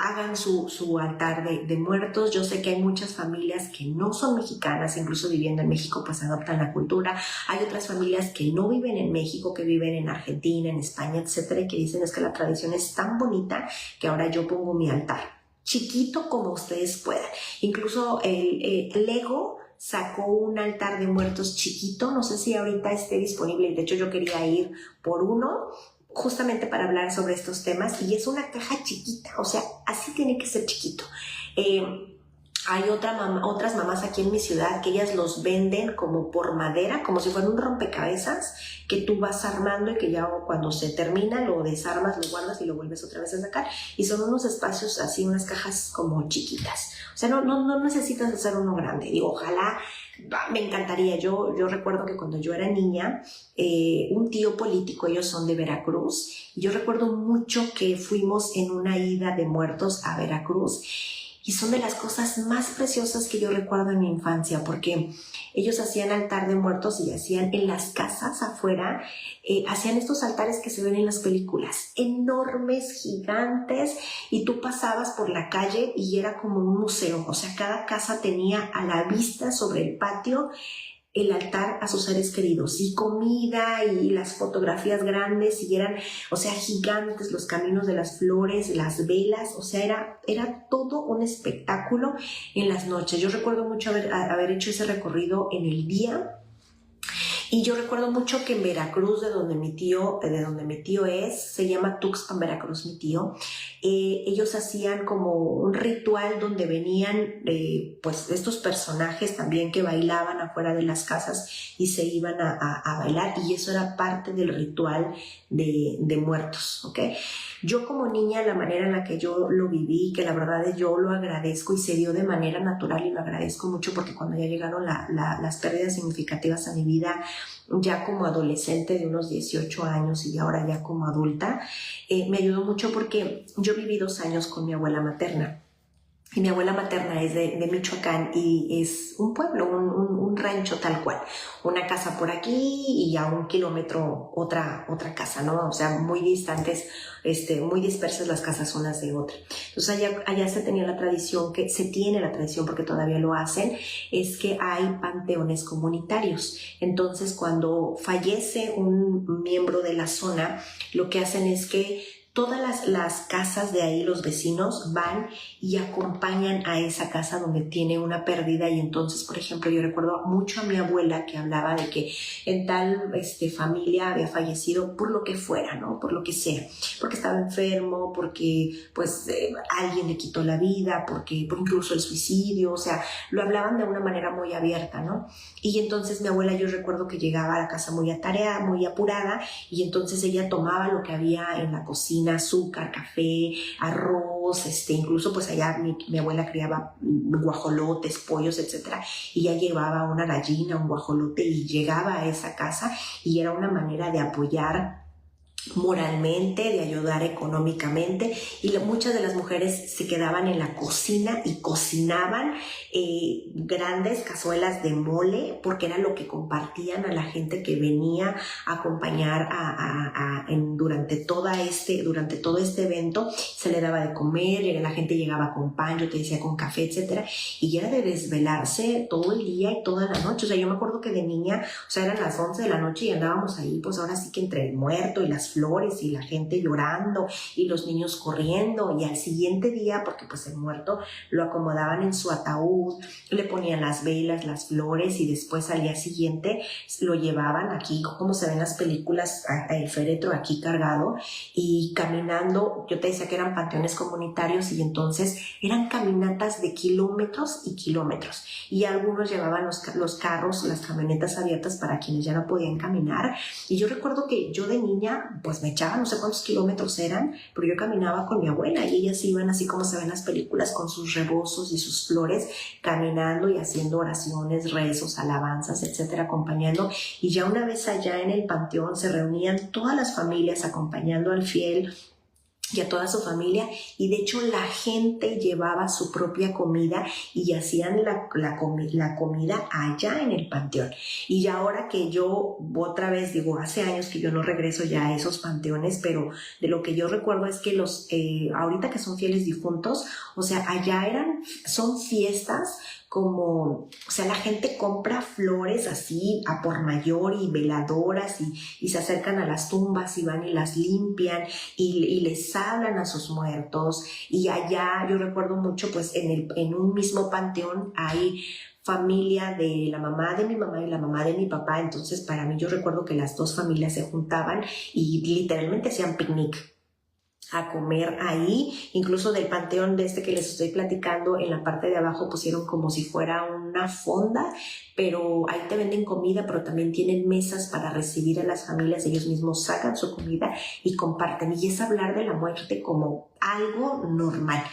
hagan su altar de muertos. Yo sé que hay muchas familias que no son mexicanas, incluso viviendo en México, pues adoptan la cultura. Hay otras familias que no viven en México, que viven en Argentina, en España, etcétera, y que dicen es que la tradición es tan bonita que ahora yo pongo mi altar. Chiquito como ustedes puedan. Incluso el Lego sacó un altar de muertos chiquito, no sé si ahorita esté disponible, de hecho yo quería ir por uno justamente para hablar sobre estos temas, y es una caja chiquita, o sea, así tiene que ser chiquito. Hay otras mamás aquí en mi ciudad que ellas los venden como por madera, como si fuera un rompecabezas que tú vas armando y que ya cuando se termina lo desarmas, lo guardas y lo vuelves otra vez a sacar. Y son unos espacios así, unas cajas como chiquitas. O sea, no necesitas hacer uno grande. Digo, ojalá, me encantaría. Yo recuerdo que cuando yo era niña, un tío político, ellos son de Veracruz, y yo recuerdo mucho que fuimos en una ida de muertos a Veracruz. Y son de las cosas más preciosas que yo recuerdo en mi infancia, porque ellos hacían altar de muertos y hacían en las casas afuera, hacían estos altares que se ven en las películas, enormes, gigantes, y tú pasabas por la calle y era como un museo. O sea, cada casa tenía a la vista sobre el patio el altar a sus seres queridos, y comida, y las fotografías grandes, y eran, o sea, gigantes los caminos de las flores, las velas, o sea, era todo un espectáculo en las noches. Yo recuerdo mucho haber hecho ese recorrido en el día. Y yo recuerdo mucho que en Veracruz, de donde mi tío es, se llama Tuxpan, Veracruz, mi tío, ellos hacían como un ritual donde venían pues estos personajes también que bailaban afuera de las casas y se iban a bailar, y eso era parte del ritual de muertos, ¿ok? Yo como niña, la manera en la que yo lo viví, que la verdad es yo lo agradezco y se dio de manera natural y lo agradezco mucho, porque cuando ya llegaron las pérdidas significativas a mi vida, ya como adolescente de unos 18 años y ahora ya como adulta, me ayudó mucho porque yo viví 2 años con mi abuela materna. Y mi abuela materna es de Michoacán, y es un pueblo, un rancho tal cual. Una casa por aquí y a 1 kilómetro otra casa, ¿no? O sea, muy distantes, muy dispersas las casas unas de otras. Entonces allá se tiene la tradición, porque todavía lo hacen, es que hay panteones comunitarios. Entonces cuando fallece un miembro de la zona, lo que hacen es que todas las casas de ahí, los vecinos van y acompañan a esa casa donde tiene una pérdida. Y entonces, por ejemplo, yo recuerdo mucho a mi abuela que hablaba de que en tal familia había fallecido por lo que fuera, ¿no? Por lo que sea, porque estaba enfermo, porque pues alguien le quitó la vida, porque por incluso el suicidio, o sea, lo hablaban de una manera muy abierta, ¿no? Y entonces mi abuela, yo recuerdo que llegaba a la casa muy atareada, muy apurada, y entonces ella tomaba lo que había en la cocina, azúcar, café, arroz, incluso pues allá mi abuela criaba guajolotes, pollos, etcétera, y ella llevaba una gallina, un guajolote, y llegaba a esa casa, y era una manera de apoyar moralmente, de ayudar económicamente, y muchas de las mujeres se quedaban en la cocina y cocinaban grandes cazuelas de mole, porque era lo que compartían a la gente que venía a acompañar durante todo este evento. Se le daba de comer, la gente llegaba con pan, yo te decía con café, etcétera, y era de desvelarse todo el día y toda la noche. O sea, yo me acuerdo que de niña, o sea, eran las 11 de la noche y andábamos ahí, pues ahora sí que entre el muerto y las flores y la gente llorando y los niños corriendo, y al siguiente día, porque pues el muerto lo acomodaban en su ataúd, le ponían las velas, las flores, y después al día siguiente lo llevaban aquí, como se ven en las películas, el féretro aquí cargado y caminando. Yo te decía que eran panteones comunitarios, y entonces eran caminatas de kilómetros y kilómetros, y algunos llevaban los carros, las camionetas abiertas para quienes ya no podían caminar. Y yo recuerdo que yo de niña pues me echaba, no sé cuántos kilómetros eran, pero yo caminaba con mi abuela y ellas iban así como se ven en las películas, con sus rebozos y sus flores, caminando y haciendo oraciones, rezos, alabanzas, etcétera, acompañando. Y ya una vez allá en el panteón se reunían todas las familias acompañando al fiel y a toda su familia, y de hecho la gente llevaba su propia comida y hacían la comida allá en el panteón. Y ya ahora que yo otra vez digo, hace años que yo no regreso ya a esos panteones, pero de lo que yo recuerdo es que ahorita que son fieles difuntos, o sea, allá son fiestas como, o sea, la gente compra flores así a por mayor y veladoras, y se acercan a las tumbas y van y las limpian y les hablan a sus muertos. Y allá yo recuerdo mucho, pues en un mismo panteón hay familia de la mamá de mi mamá y la mamá de mi papá. Entonces para mí, yo recuerdo que las dos familias se juntaban y literalmente hacían picnic a comer ahí. Incluso del panteón de que les estoy platicando, en la parte de abajo pusieron como si fuera una fonda, pero ahí te venden comida, pero también tienen mesas para recibir a las familias. Ellos mismos sacan su comida y comparten, y es hablar de la muerte como algo normal.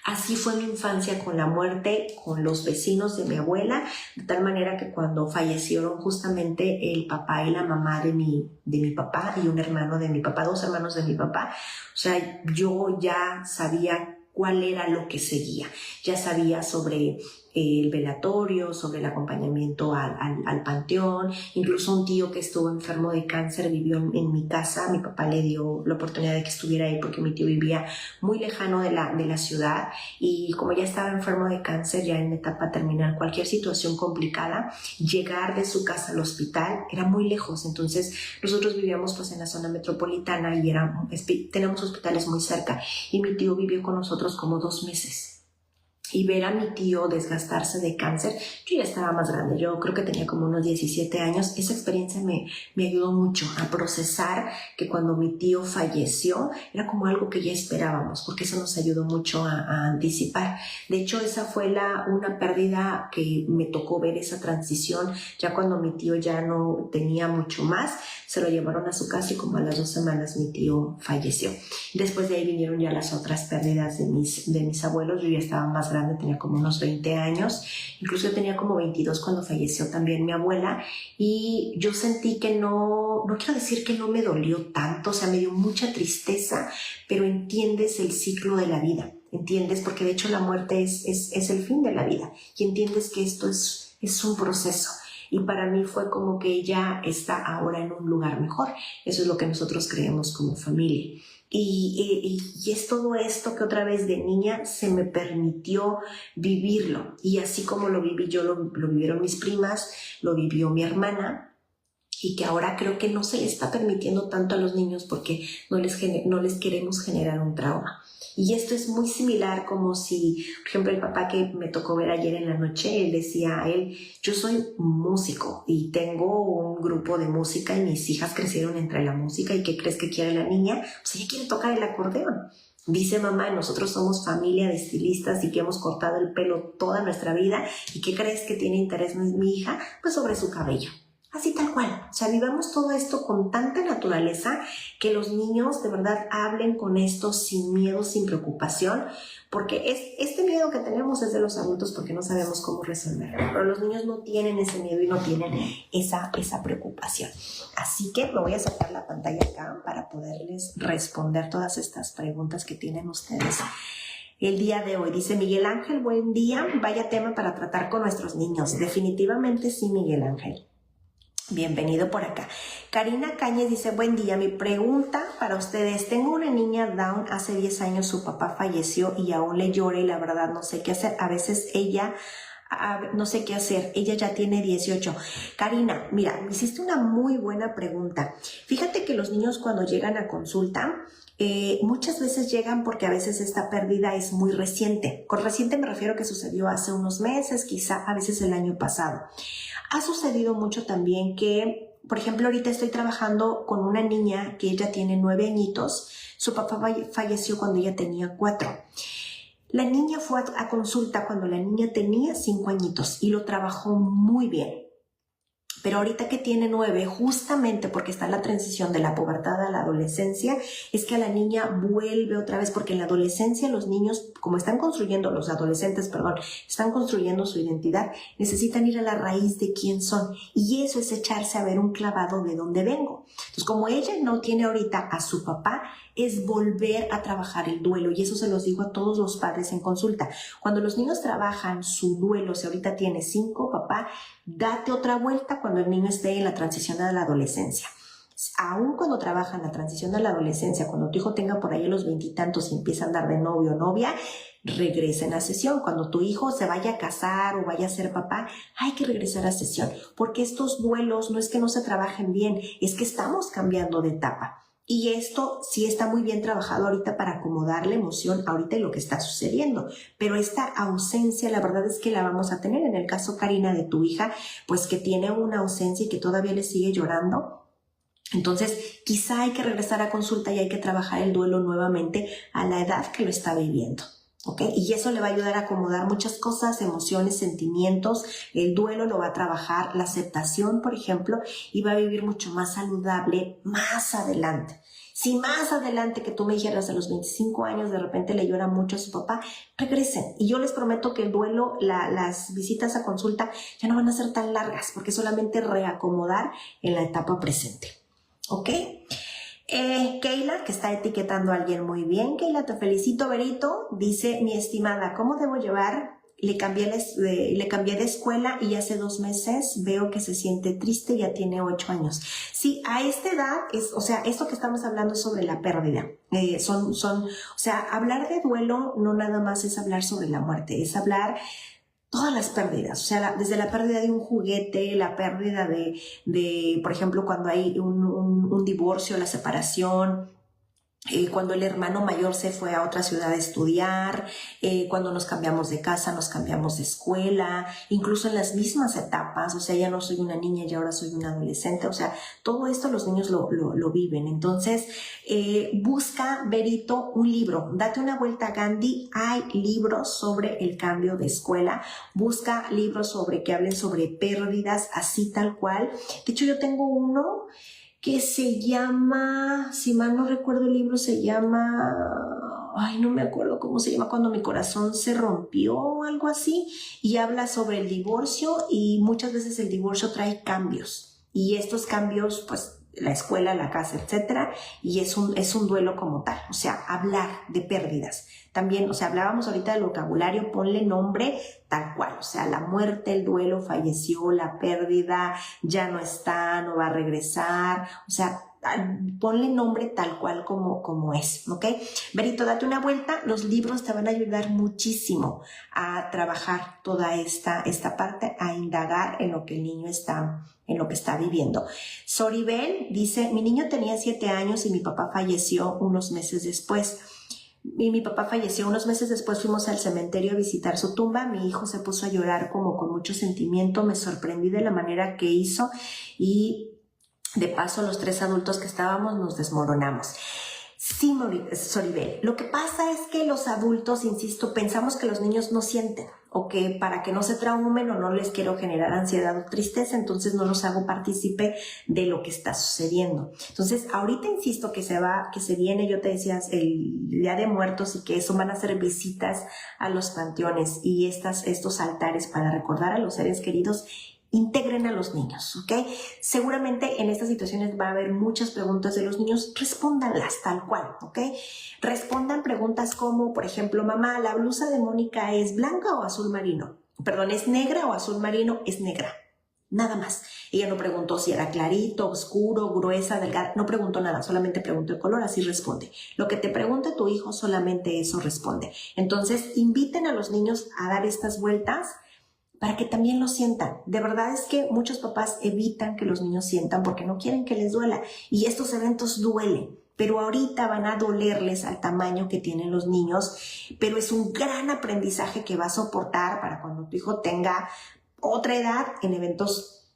Así fue mi infancia con la muerte, con los vecinos de mi abuela, de tal manera que cuando fallecieron justamente el papá y la mamá de mi papá y un hermano de mi papá, dos hermanos de mi papá, o sea, yo ya sabía cuál era lo que seguía. Ya sabía sobre el velatorio, sobre el acompañamiento al panteón. Incluso un tío que estuvo enfermo de cáncer vivió en mi casa. Mi papá le dio la oportunidad de que estuviera ahí porque mi tío vivía muy lejano de la ciudad, y como ya estaba enfermo de cáncer, ya en etapa terminal, cualquier situación complicada, llegar de su casa al hospital era muy lejos. Entonces nosotros vivíamos pues en la zona metropolitana y tenemos hospitales muy cerca, y mi tío vivió con nosotros como 2 meses. Y ver a mi tío desgastarse de cáncer, yo ya estaba más grande, yo creo que tenía como unos 17 años, esa experiencia me ayudó mucho a procesar que cuando mi tío falleció era como algo que ya esperábamos, porque eso nos ayudó mucho a anticipar. De hecho, esa fue una pérdida que me tocó ver, esa transición, ya cuando mi tío ya no tenía mucho más, se lo llevaron a su casa y como a las 2 semanas mi tío falleció. Después de ahí vinieron ya las otras pérdidas de mis abuelos. Yo ya estaba más grande, tenía como unos 20 años, incluso yo tenía como 22 cuando falleció también mi abuela, y yo sentí que no quiero decir que no me dolió tanto, o sea, me dio mucha tristeza, pero entiendes el ciclo de la vida, entiendes, porque de hecho la muerte es el fin de la vida, y entiendes que esto es un proceso. Y para mí fue como que ella está ahora en un lugar mejor. Eso es lo que nosotros creemos como familia. Y es todo esto que otra vez de niña se me permitió vivirlo. Y así como lo viví yo, lo vivieron mis primas, lo vivió mi hermana. y que ahora creo que no se les está permitiendo tanto a los niños porque no les queremos generar un trauma. Y esto es muy similar como si, por ejemplo, el papá que me tocó ver ayer en la noche, él decía a él, yo soy músico y tengo un grupo de música y mis hijas crecieron entre la música. ¿Y qué crees que quiere la niña? Pues ella quiere tocar el acordeón. Dice mamá, nosotros somos familia de estilistas y que hemos cortado el pelo toda nuestra vida. ¿Y qué crees que tiene interés mi hija? Pues sobre su cabello. Así tal cual. O sea, vivamos todo esto con tanta naturaleza que los niños de verdad hablen con esto sin miedo, sin preocupación, porque este miedo que tenemos es de los adultos porque no sabemos cómo resolverlo, pero los niños no tienen ese miedo y no tienen esa preocupación. Así que me voy a sacar la pantalla acá para poderles responder todas estas preguntas que tienen ustedes el día de hoy. Dice Miguel Ángel, buen día, vaya tema para tratar con nuestros niños. Definitivamente sí, Miguel Ángel. Bienvenido por acá. Karina Cañez dice, buen día, mi pregunta para ustedes. Tengo una niña Down, hace 10 años su papá falleció y aún le llora y la verdad no sé qué hacer. A veces no sé qué hacer. Ella ya tiene 18. Karina, mira, me hiciste una muy buena pregunta. Fíjate que los niños cuando llegan a consulta, muchas veces llegan porque a veces esta pérdida es muy reciente. Con reciente me refiero que sucedió hace unos meses, quizá a veces el año pasado. Ha sucedido mucho también que, por ejemplo, ahorita estoy trabajando con una niña que ella tiene 9 añitos. Su papá falleció cuando ella tenía 4. La niña fue a consulta cuando la niña tenía 5 añitos y lo trabajó muy bien. Pero ahorita que tiene 9, justamente porque está en la transición de la pubertad a la adolescencia, es que a la niña vuelve otra vez, porque en la adolescencia los niños, como están construyendo su identidad, necesitan ir a la raíz de quién son. Y eso es echarse a ver un clavado de dónde vengo. Entonces, como ella no tiene ahorita a su papá, es volver a trabajar el duelo. Y eso se los digo a todos los padres en consulta. Cuando los niños trabajan su duelo, si ahorita tiene 5, papá, date otra vuelta cuando el niño esté en la transición a la adolescencia. Aún cuando trabajan la transición a la adolescencia, cuando tu hijo tenga por ahí los 20 y tantos y empieza a andar de novio o novia, regresen a sesión. Cuando tu hijo se vaya a casar o vaya a ser papá, hay que regresar a sesión, porque estos duelos no es que no se trabajen bien, es que estamos cambiando de etapa. Y esto sí está muy bien trabajado ahorita para acomodar la emoción ahorita y lo que está sucediendo. Pero esta ausencia, la verdad es que la vamos a tener. En el caso, Karina, de tu hija, pues que tiene una ausencia y que todavía le sigue llorando. Entonces, quizá hay que regresar a consulta y hay que trabajar el duelo nuevamente a la edad que lo está viviendo. ¿Okay? Y eso le va a ayudar a acomodar muchas cosas, emociones, sentimientos. El duelo lo va a trabajar, la aceptación, por ejemplo, y va a vivir mucho más saludable más adelante. Si más adelante que tú me dijeras a los 25 años de repente le llora mucho a su papá, regresen. Y yo les prometo que el duelo, las visitas a consulta ya no van a ser tan largas porque solamente reacomodar en la etapa presente. ¿Ok? Keila, que está etiquetando a alguien muy bien. Keila, te felicito, Berito. Dice, mi estimada, ¿cómo debo llevar? Le cambié de escuela y hace 2 meses veo que se siente triste, ya tiene 8 años. Sí, a esta edad, esto que estamos hablando es sobre la pérdida. Hablar de duelo no nada más es hablar sobre la muerte, es hablar todas las pérdidas, desde la pérdida de un juguete, la pérdida de por ejemplo, cuando hay un divorcio, la separación, cuando el hermano mayor se fue a otra ciudad a estudiar, cuando nos cambiamos de casa, nos cambiamos de escuela, incluso en las mismas etapas, ya no soy una niña y ahora soy una adolescente, todo esto los niños lo viven. Entonces, busca, Berito, un libro, date una vuelta a Gandhi, hay libros sobre el cambio de escuela, busca libros que hablen sobre pérdidas, así tal cual. De hecho, yo tengo uno que se llama, si mal no recuerdo el libro, se llama, no me acuerdo cómo se llama, cuando mi corazón se rompió o algo así, y habla sobre el divorcio y muchas veces el divorcio trae cambios y estos cambios, pues, la escuela, la casa, etcétera, y es un duelo como tal, hablar de pérdidas. También, hablábamos ahorita del vocabulario, ponle nombre tal cual, la muerte, el duelo, falleció, la pérdida, ya no está, no va a regresar, ponle nombre tal cual como es, ¿ok? Berito, date una vuelta, los libros te van a ayudar muchísimo a trabajar toda esta parte, a indagar en lo que el niño en lo que está viviendo. Soribel dice, mi niño tenía 7 años y mi papá falleció unos meses después. Fuimos al cementerio a visitar su tumba. Mi hijo se puso a llorar como con mucho sentimiento. Me sorprendí de la manera que hizo y de paso los 3 adultos que estábamos nos desmoronamos. Sí, Soribel, lo que pasa es que los adultos, insisto, pensamos que los niños no sienten o que para que no se traumen o no les quiero generar ansiedad o tristeza, entonces no los hago partícipe de lo que está sucediendo. Entonces, ahorita insisto que se viene, yo te decía, el Día de Muertos y que eso van a ser visitas a los panteones y estos altares para recordar a los seres queridos. Integren a los niños, ¿ok? Seguramente en estas situaciones va a haber muchas preguntas de los niños, respóndanlas tal cual, ¿ok? Respondan preguntas como, por ejemplo, mamá, ¿la blusa de Mónica es blanca o azul marino? Perdón, ¿es negra o azul marino? Es negra, nada más. Ella no preguntó si era clarito, oscuro, gruesa, delgada, no preguntó nada, solamente preguntó el color, así responde. Lo que te pregunte tu hijo, solamente eso responde. Entonces, inviten a los niños a dar estas vueltas para que también lo sientan. De verdad es que muchos papás evitan que los niños sientan porque no quieren que les duela. Y estos eventos duelen, pero ahorita van a dolerles al tamaño que tienen los niños, pero es un gran aprendizaje que va a soportar para cuando tu hijo tenga otra edad en eventos,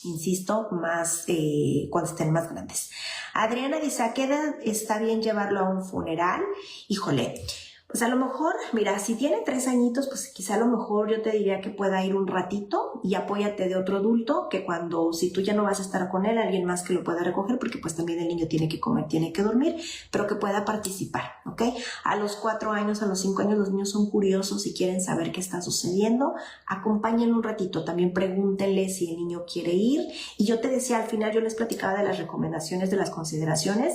insisto, más cuando estén más grandes. Adriana dice, ¿a qué edad está bien llevarlo a un funeral? Híjole, pues a lo mejor, mira, si tiene 3 añitos, pues quizá a lo mejor yo te diría que pueda ir un ratito y apóyate de otro adulto, que si tú ya no vas a estar con él, alguien más que lo pueda recoger, porque pues también el niño tiene que comer, tiene que dormir, pero que pueda participar, ¿ok? A los 4 años, a los 5 años, los niños son curiosos y quieren saber qué está sucediendo. Acompáñenlo un ratito, también pregúntenle si el niño quiere ir. Y yo te decía, al final yo les platicaba de las recomendaciones, de las consideraciones.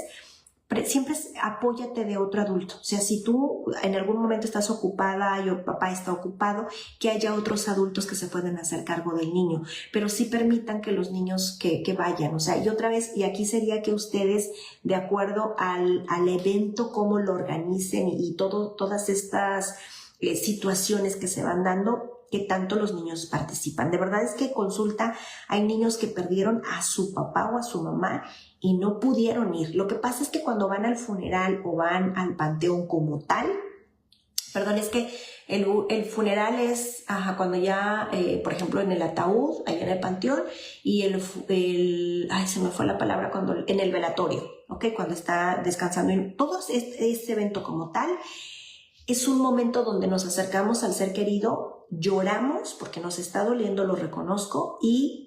Siempre apóyate de otro adulto. O sea, si tú en algún momento estás ocupada y el papá está ocupado, que haya otros adultos que se pueden hacer cargo del niño, pero sí permitan que los niños que vayan. O sea, y otra vez, y aquí sería que ustedes, de acuerdo al evento, cómo lo organicen y todas estas situaciones que se van dando, que tanto los niños participan. De verdad es que consulta, hay niños que perdieron a su papá o a su mamá y no pudieron ir. Lo que pasa es que cuando van al funeral o van al panteón como tal, perdón, es que el funeral es cuando ya, por ejemplo, en el ataúd, ahí en el panteón, y se me fue la palabra, en el velatorio, ¿ok? Cuando está descansando. Y todo este evento como tal es un momento donde nos acercamos al ser querido, lloramos porque nos está doliendo, lo reconozco, y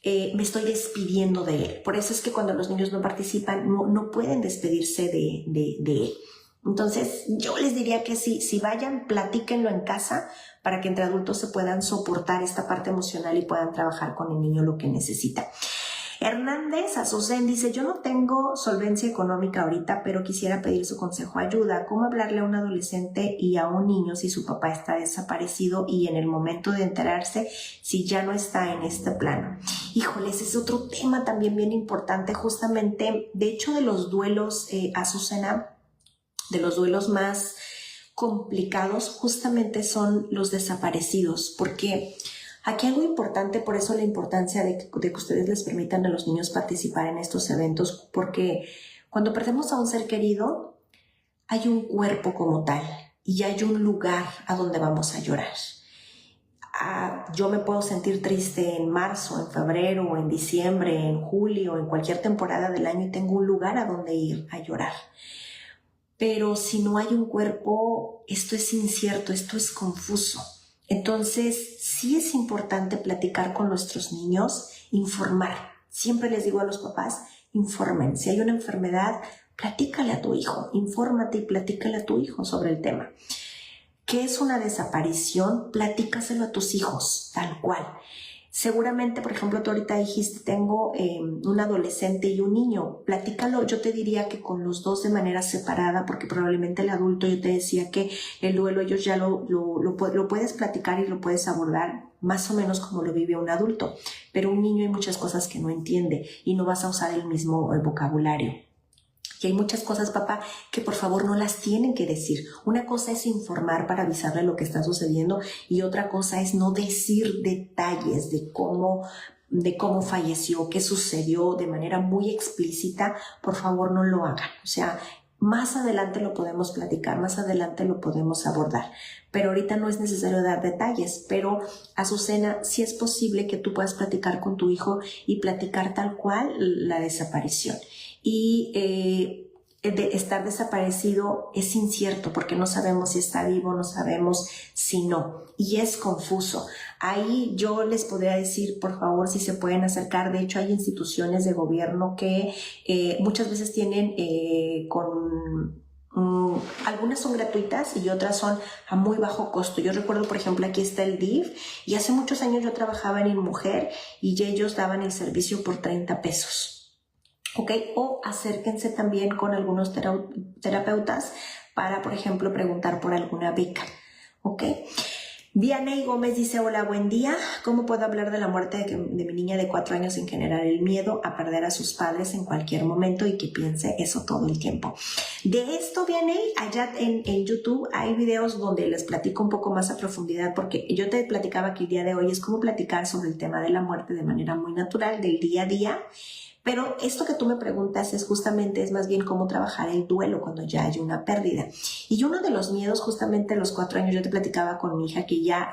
me estoy despidiendo de él. Por eso es que cuando los niños no participan, no pueden despedirse de él. Entonces, yo les diría que si vayan, platíquenlo en casa para que entre adultos se puedan soportar esta parte emocional y puedan trabajar con el niño lo que necesita. Hernández Azucén dice, yo no tengo solvencia económica ahorita, pero quisiera pedir su consejo, ayuda. ¿Cómo hablarle a un adolescente y a un niño si su papá está desaparecido y en el momento de enterarse si ya no está en este plano? Híjole, ese es otro tema también bien importante, justamente, de hecho, de los duelos, Azucena, de los duelos más complicados, justamente son los desaparecidos, porque aquí algo importante, por eso la importancia de que ustedes les permitan a los niños participar en estos eventos, porque cuando perdemos a un ser querido, hay un cuerpo como tal y hay un lugar a donde vamos a llorar. Yo me puedo sentir triste en marzo, en febrero, o en diciembre, en julio, en cualquier temporada del año y tengo un lugar a donde ir a llorar. Pero si no hay un cuerpo, esto es incierto, esto es confuso. Entonces, sí es importante platicar con nuestros niños, informar. Siempre les digo a los papás, informen. Si hay una enfermedad, platícale a tu hijo, infórmate y platícale a tu hijo sobre el tema. ¿Qué es una desaparición? Platícaselo a tus hijos, tal cual. Seguramente, por ejemplo, tú ahorita dijiste, tengo un adolescente y un niño. Platícalo, yo te diría que con los dos de manera separada, porque probablemente el adulto, yo te decía que el duelo ellos ya lo puedes platicar y lo puedes abordar más o menos como lo vive un adulto. Pero un niño hay muchas cosas que no entiende y no vas a usar el mismo vocabulario. Y hay muchas cosas, papá, que por favor no las tienen que decir. Una cosa es informar para avisarle lo que está sucediendo y otra cosa es no decir detalles de cómo falleció, qué sucedió de manera muy explícita. Por favor, no lo hagan. O sea, más adelante lo podemos platicar, más adelante lo podemos abordar. Pero ahorita no es necesario dar detalles. Pero, Azucena, sí es posible que tú puedas platicar con tu hijo y platicar tal cual la desaparición. Y de estar desaparecido es incierto porque no sabemos si está vivo, no sabemos si no. Y es confuso. Ahí yo les podría decir, por favor, si se pueden acercar. De hecho, hay instituciones de gobierno que muchas veces tienen algunas son gratuitas y otras son a muy bajo costo. Yo recuerdo, por ejemplo, aquí está el DIF y hace muchos años yo trabajaba en InMujer y ellos daban el servicio por 30 pesos. ¿Ok? O acérquense también con algunos terapeutas para, por ejemplo, preguntar por alguna beca. ¿Ok? Vianey Gómez dice, hola, buen día. ¿Cómo puedo hablar de la muerte de mi niña de 4 años sin generar el miedo a perder a sus padres en cualquier momento y que piense eso todo el tiempo? De esto, Vianey, allá en YouTube hay videos donde les platico un poco más a profundidad porque yo te platicaba que el día de hoy es como platicar sobre el tema de la muerte de manera muy natural, del día a día. Pero esto que tú me preguntas es más bien cómo trabajar el duelo cuando ya hay una pérdida. Y uno de los miedos, justamente a los 4 años, yo te platicaba con mi hija que ya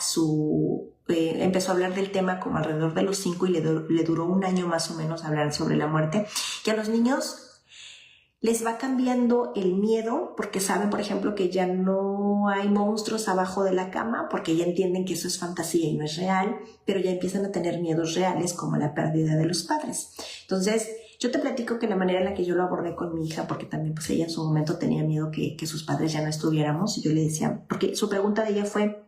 empezó a hablar del tema como alrededor de los 5 y le duró un año más o menos hablar sobre la muerte. Que a los niños les va cambiando el miedo porque saben, por ejemplo, que ya no hay monstruos abajo de la cama porque ya entienden que eso es fantasía y no es real, pero ya empiezan a tener miedos reales como la pérdida de los padres. Entonces, yo te platico que la manera en la que yo lo abordé con mi hija, porque también pues ella en su momento tenía miedo que sus padres ya no estuviéramos, y yo le decía, porque su pregunta de ella fue,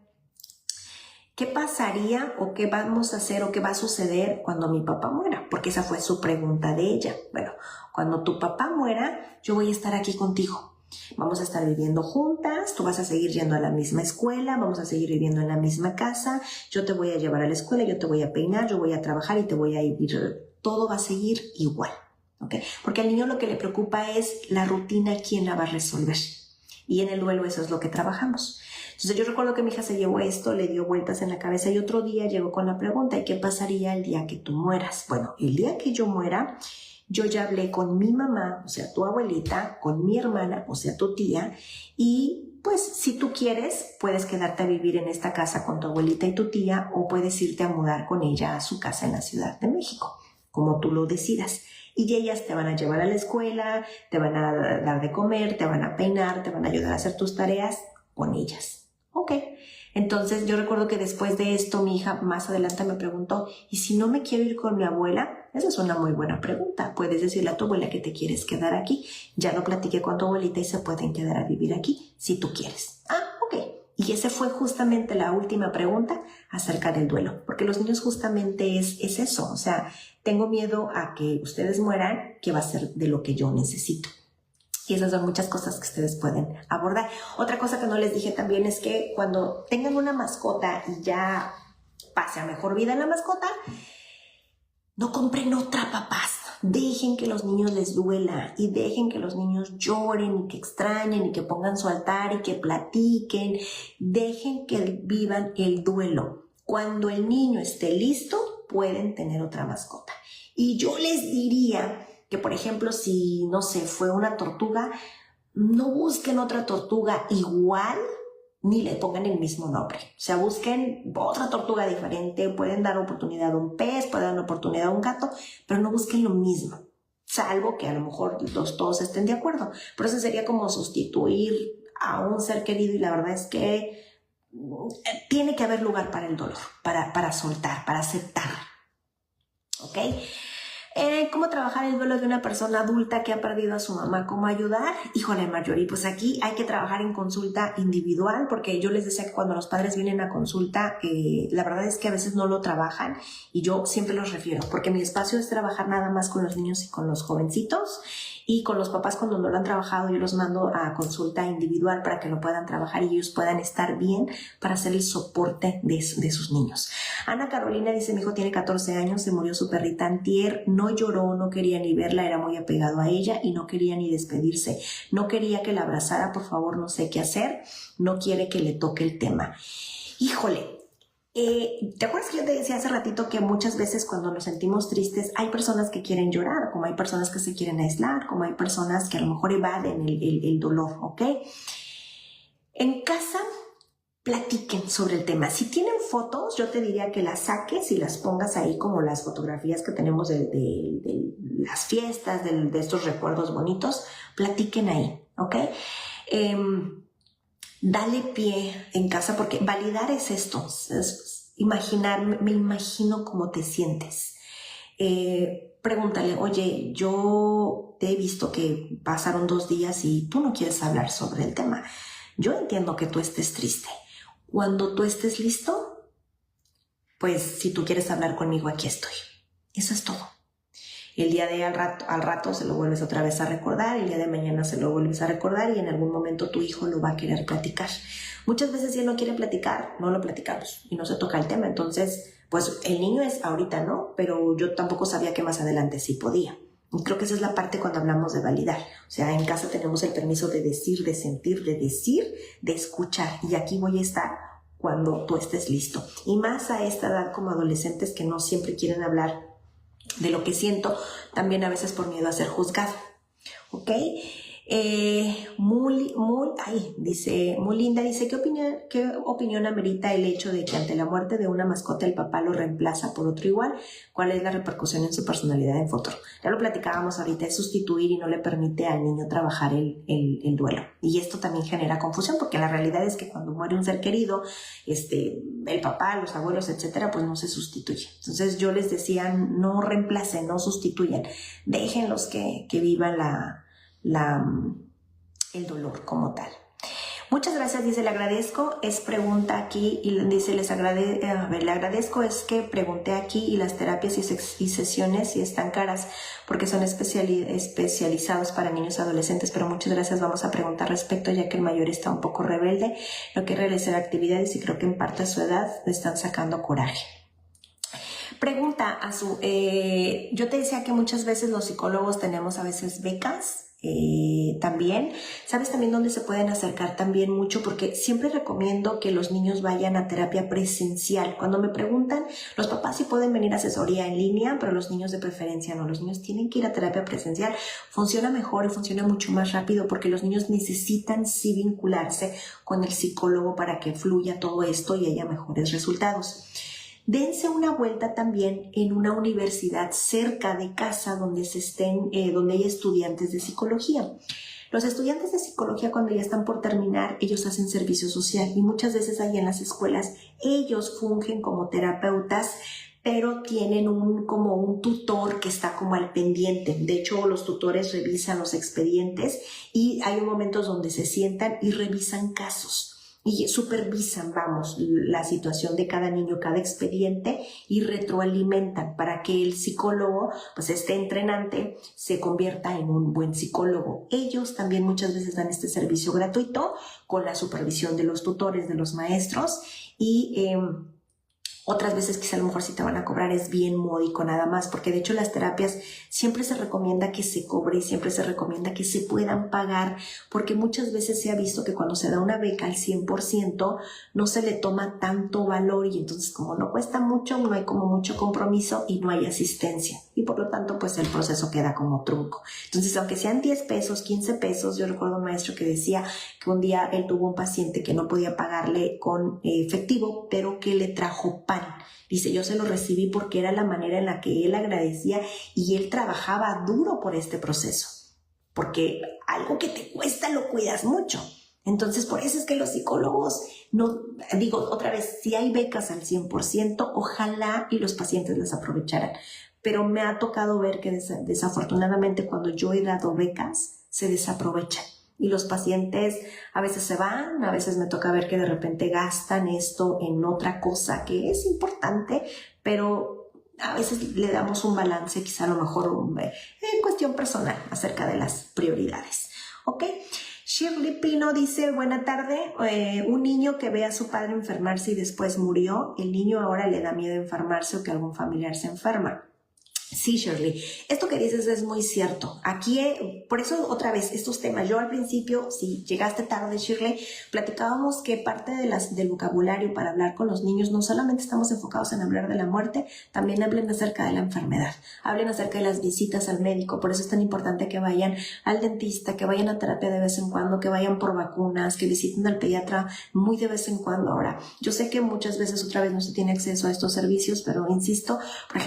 ¿qué pasaría o qué vamos a hacer o qué va a suceder cuando mi papá muera? Porque esa fue su pregunta de ella. Bueno, cuando tu papá muera, yo voy a estar aquí contigo. Vamos a estar viviendo juntas, tú vas a seguir yendo a la misma escuela, vamos a seguir viviendo en la misma casa, yo te voy a llevar a la escuela, yo te voy a peinar, yo voy a trabajar y te voy a ir, todo va a seguir igual, ¿ok? Porque al niño lo que le preocupa es la rutina, ¿quién la va a resolver? Y en el duelo eso es lo que trabajamos. Entonces yo recuerdo que mi hija se llevó esto, le dio vueltas en la cabeza y otro día llegó con la pregunta, ¿y qué pasaría el día que tú mueras? Bueno, el día que yo muera, yo ya hablé con mi mamá, o sea, tu abuelita, con mi hermana, o sea, tu tía, y pues si tú quieres, puedes quedarte a vivir en esta casa con tu abuelita y tu tía o puedes irte a mudar con ella a su casa en la Ciudad de México, como tú lo decidas. Y ellas te van a llevar a la escuela, te van a dar de comer, te van a peinar, te van a ayudar a hacer tus tareas con ellas. Ok, entonces yo recuerdo que después de esto mi hija más adelante me preguntó, ¿y si no me quiero ir con mi abuela? Esa es una muy buena pregunta. Puedes decirle a tu abuela que te quieres quedar aquí. Ya lo platiqué con tu abuelita y se pueden quedar a vivir aquí si tú quieres. Ah, ok. Y esa fue justamente la última pregunta acerca del duelo, porque los niños justamente es eso, o sea, tengo miedo a que ustedes mueran, ¿qué va a ser de lo que yo necesito? Y esas son muchas cosas que ustedes pueden abordar. Otra cosa que no les dije también es que cuando tengan una mascota y ya pase a mejor vida en la mascota, no compren otra, papás. Dejen que los niños les duela y dejen que los niños lloren y que extrañen y que pongan su altar y que platiquen. Dejen que vivan el duelo. Cuando el niño esté listo, pueden tener otra mascota. Y yo les diría que, por ejemplo, si, no sé, fue una tortuga, no busquen otra tortuga igual ni le pongan el mismo nombre. O sea, busquen otra tortuga diferente, pueden dar oportunidad a un pez, pueden dar oportunidad a un gato, pero no busquen lo mismo, salvo que a lo mejor todos estén de acuerdo. Pero eso sería como sustituir a un ser querido y la verdad es que tiene que haber lugar para el dolor, para soltar, para aceptar. ¿Ok? ¿Cómo trabajar el duelo de una persona adulta que ha perdido a su mamá? ¿Cómo ayudar? Híjole, Marjorie, pues aquí hay que trabajar en consulta individual, porque yo les decía que cuando los padres vienen a consulta, la verdad es que a veces no lo trabajan y yo siempre los refiero, porque mi espacio es trabajar nada más con los niños y con los jovencitos, y con los papás cuando no lo han trabajado yo los mando a consulta individual para que lo puedan trabajar y ellos puedan estar bien para hacer el soporte de sus niños. Ana Carolina dice, mi hijo tiene 14 años, se murió su perrita antier, no lloró, no quería ni verla, era muy apegado a ella y no quería ni despedirse, no quería que la abrazara, por favor, no sé qué hacer, no quiere que le toque el tema. Híjole, ¿te acuerdas que yo te decía hace ratito que muchas veces cuando nos sentimos tristes hay personas que quieren llorar, como hay personas que se quieren aislar, como hay personas que a lo mejor evaden el dolor, ¿ok? En casa, platiquen sobre el tema. Si tienen fotos, yo te diría que las saques y las pongas ahí como las fotografías que tenemos de las fiestas, de estos recuerdos bonitos, platiquen ahí, ¿ok? Dale pie en casa, porque validar es esto, es imaginar, me imagino cómo te sientes. Pregúntale, oye, yo te he visto que pasaron 2 días y tú no quieres hablar sobre el tema. Yo entiendo que tú estés triste. Cuando tú estés listo, pues si tú quieres hablar conmigo, aquí estoy. Eso es todo. El día de al rato se lo vuelves otra vez a recordar, el día de mañana se lo vuelves a recordar y en algún momento tu hijo lo va a querer platicar. Muchas veces si él no quiere platicar, no lo platicamos y no se toca el tema. Entonces, pues el niño es ahorita no, pero yo tampoco sabía que más adelante sí podía. Y creo que esa es la parte cuando hablamos de validar. O sea, en casa tenemos el permiso de decir, de sentir, de decir, de escuchar. Y aquí voy a estar cuando tú estés listo. Y más a esta edad como adolescentes que no siempre quieren hablar de lo que siento, también a veces por miedo a ser juzgado, ¿ok? Muy linda, dice, ¿qué opinión amerita el hecho de que ante la muerte de una mascota el papá lo reemplaza por otro igual? ¿Cuál es la repercusión en su personalidad en futuro? Ya lo platicábamos ahorita, es sustituir y no le permite al niño trabajar el duelo. Y esto también genera confusión, porque la realidad es que cuando muere un ser querido, el papá, los abuelos, etcétera, pues no se sustituye. Entonces yo les decía, no reemplacen, no sustituyan, déjenlos que vivan el dolor como tal. Muchas gracias, dice, le agradezco, es pregunta aquí y dice, le agradezco, es que pregunté aquí y las terapias y sesiones si están caras porque son especializados para niños y adolescentes, pero muchas gracias, vamos a preguntar respecto ya que el mayor está un poco rebelde, no quiere realizar actividades y creo que en parte a su edad le están sacando coraje. Pregunta yo te decía que muchas veces los psicólogos tenemos a veces becas, también, ¿sabes también dónde se pueden acercar también mucho? Porque siempre recomiendo que los niños vayan a terapia presencial. Cuando me preguntan, los papás sí pueden venir a asesoría en línea, pero los niños de preferencia no. Los niños tienen que ir a terapia presencial. Funciona mejor y funciona mucho más rápido porque los niños necesitan sí vincularse con el psicólogo para que fluya todo esto y haya mejores resultados. Dense una vuelta también en una universidad cerca de casa donde hay estudiantes de psicología. Los estudiantes de psicología cuando ya están por terminar, ellos hacen servicio social y muchas veces ahí en las escuelas ellos fungen como terapeutas, pero tienen como un tutor que está como al pendiente. De hecho, los tutores revisan los expedientes y hay momentos donde se sientan y revisan casos. Y supervisan, la situación de cada niño, cada expediente y retroalimentan para que el psicólogo, pues este entrenante, se convierta en un buen psicólogo. Ellos también muchas veces dan este servicio gratuito con la supervisión de los tutores, de los maestros y otras veces quizá a lo mejor si te van a cobrar es bien módico nada más, porque de hecho las terapias siempre se recomienda que se cobre y siempre se recomienda que se puedan pagar, porque muchas veces se ha visto que cuando se da una beca al 100% no se le toma tanto valor y entonces como no cuesta mucho, no hay como mucho compromiso y no hay asistencia y por lo tanto pues el proceso queda como trunco. Entonces aunque sean 10 pesos, 15 pesos, yo recuerdo un maestro que decía que un día él tuvo un paciente que no podía pagarle con efectivo, pero que le trajo pan. Dice, yo se lo recibí porque era la manera en la que él agradecía y él trabajaba duro por este proceso. Porque algo que te cuesta lo cuidas mucho. Entonces, por eso es que los psicólogos, otra vez, si hay becas al 100%, ojalá y los pacientes las aprovecharan. pero me ha tocado ver que desafortunadamente cuando yo he dado becas se desaprovechan. Y los pacientes a veces se van, a veces me toca ver que de repente gastan esto en otra cosa que es importante, pero a veces le damos un balance, quizá a lo mejor en cuestión personal, acerca de las prioridades. ¿Ok? Shirley Pino dice, buena tarde, un niño que ve a su padre enfermarse y después murió, el niño ahora le da miedo enfermarse o que algún familiar se enferma. Sí, Shirley, esto que dices es muy cierto. Aquí, por eso otra vez, estos temas, yo al principio, si llegaste tarde, Shirley, platicábamos que parte del vocabulario para hablar con los niños, no solamente estamos enfocados en hablar de la muerte, también hablen acerca de la enfermedad, hablen acerca de las visitas al médico, por eso es tan importante que vayan al dentista, que vayan a terapia de vez en cuando, que vayan por vacunas, que visiten al pediatra muy de vez en cuando. Ahora, yo sé que muchas veces otra vez no se tiene acceso a estos servicios, pero insisto, por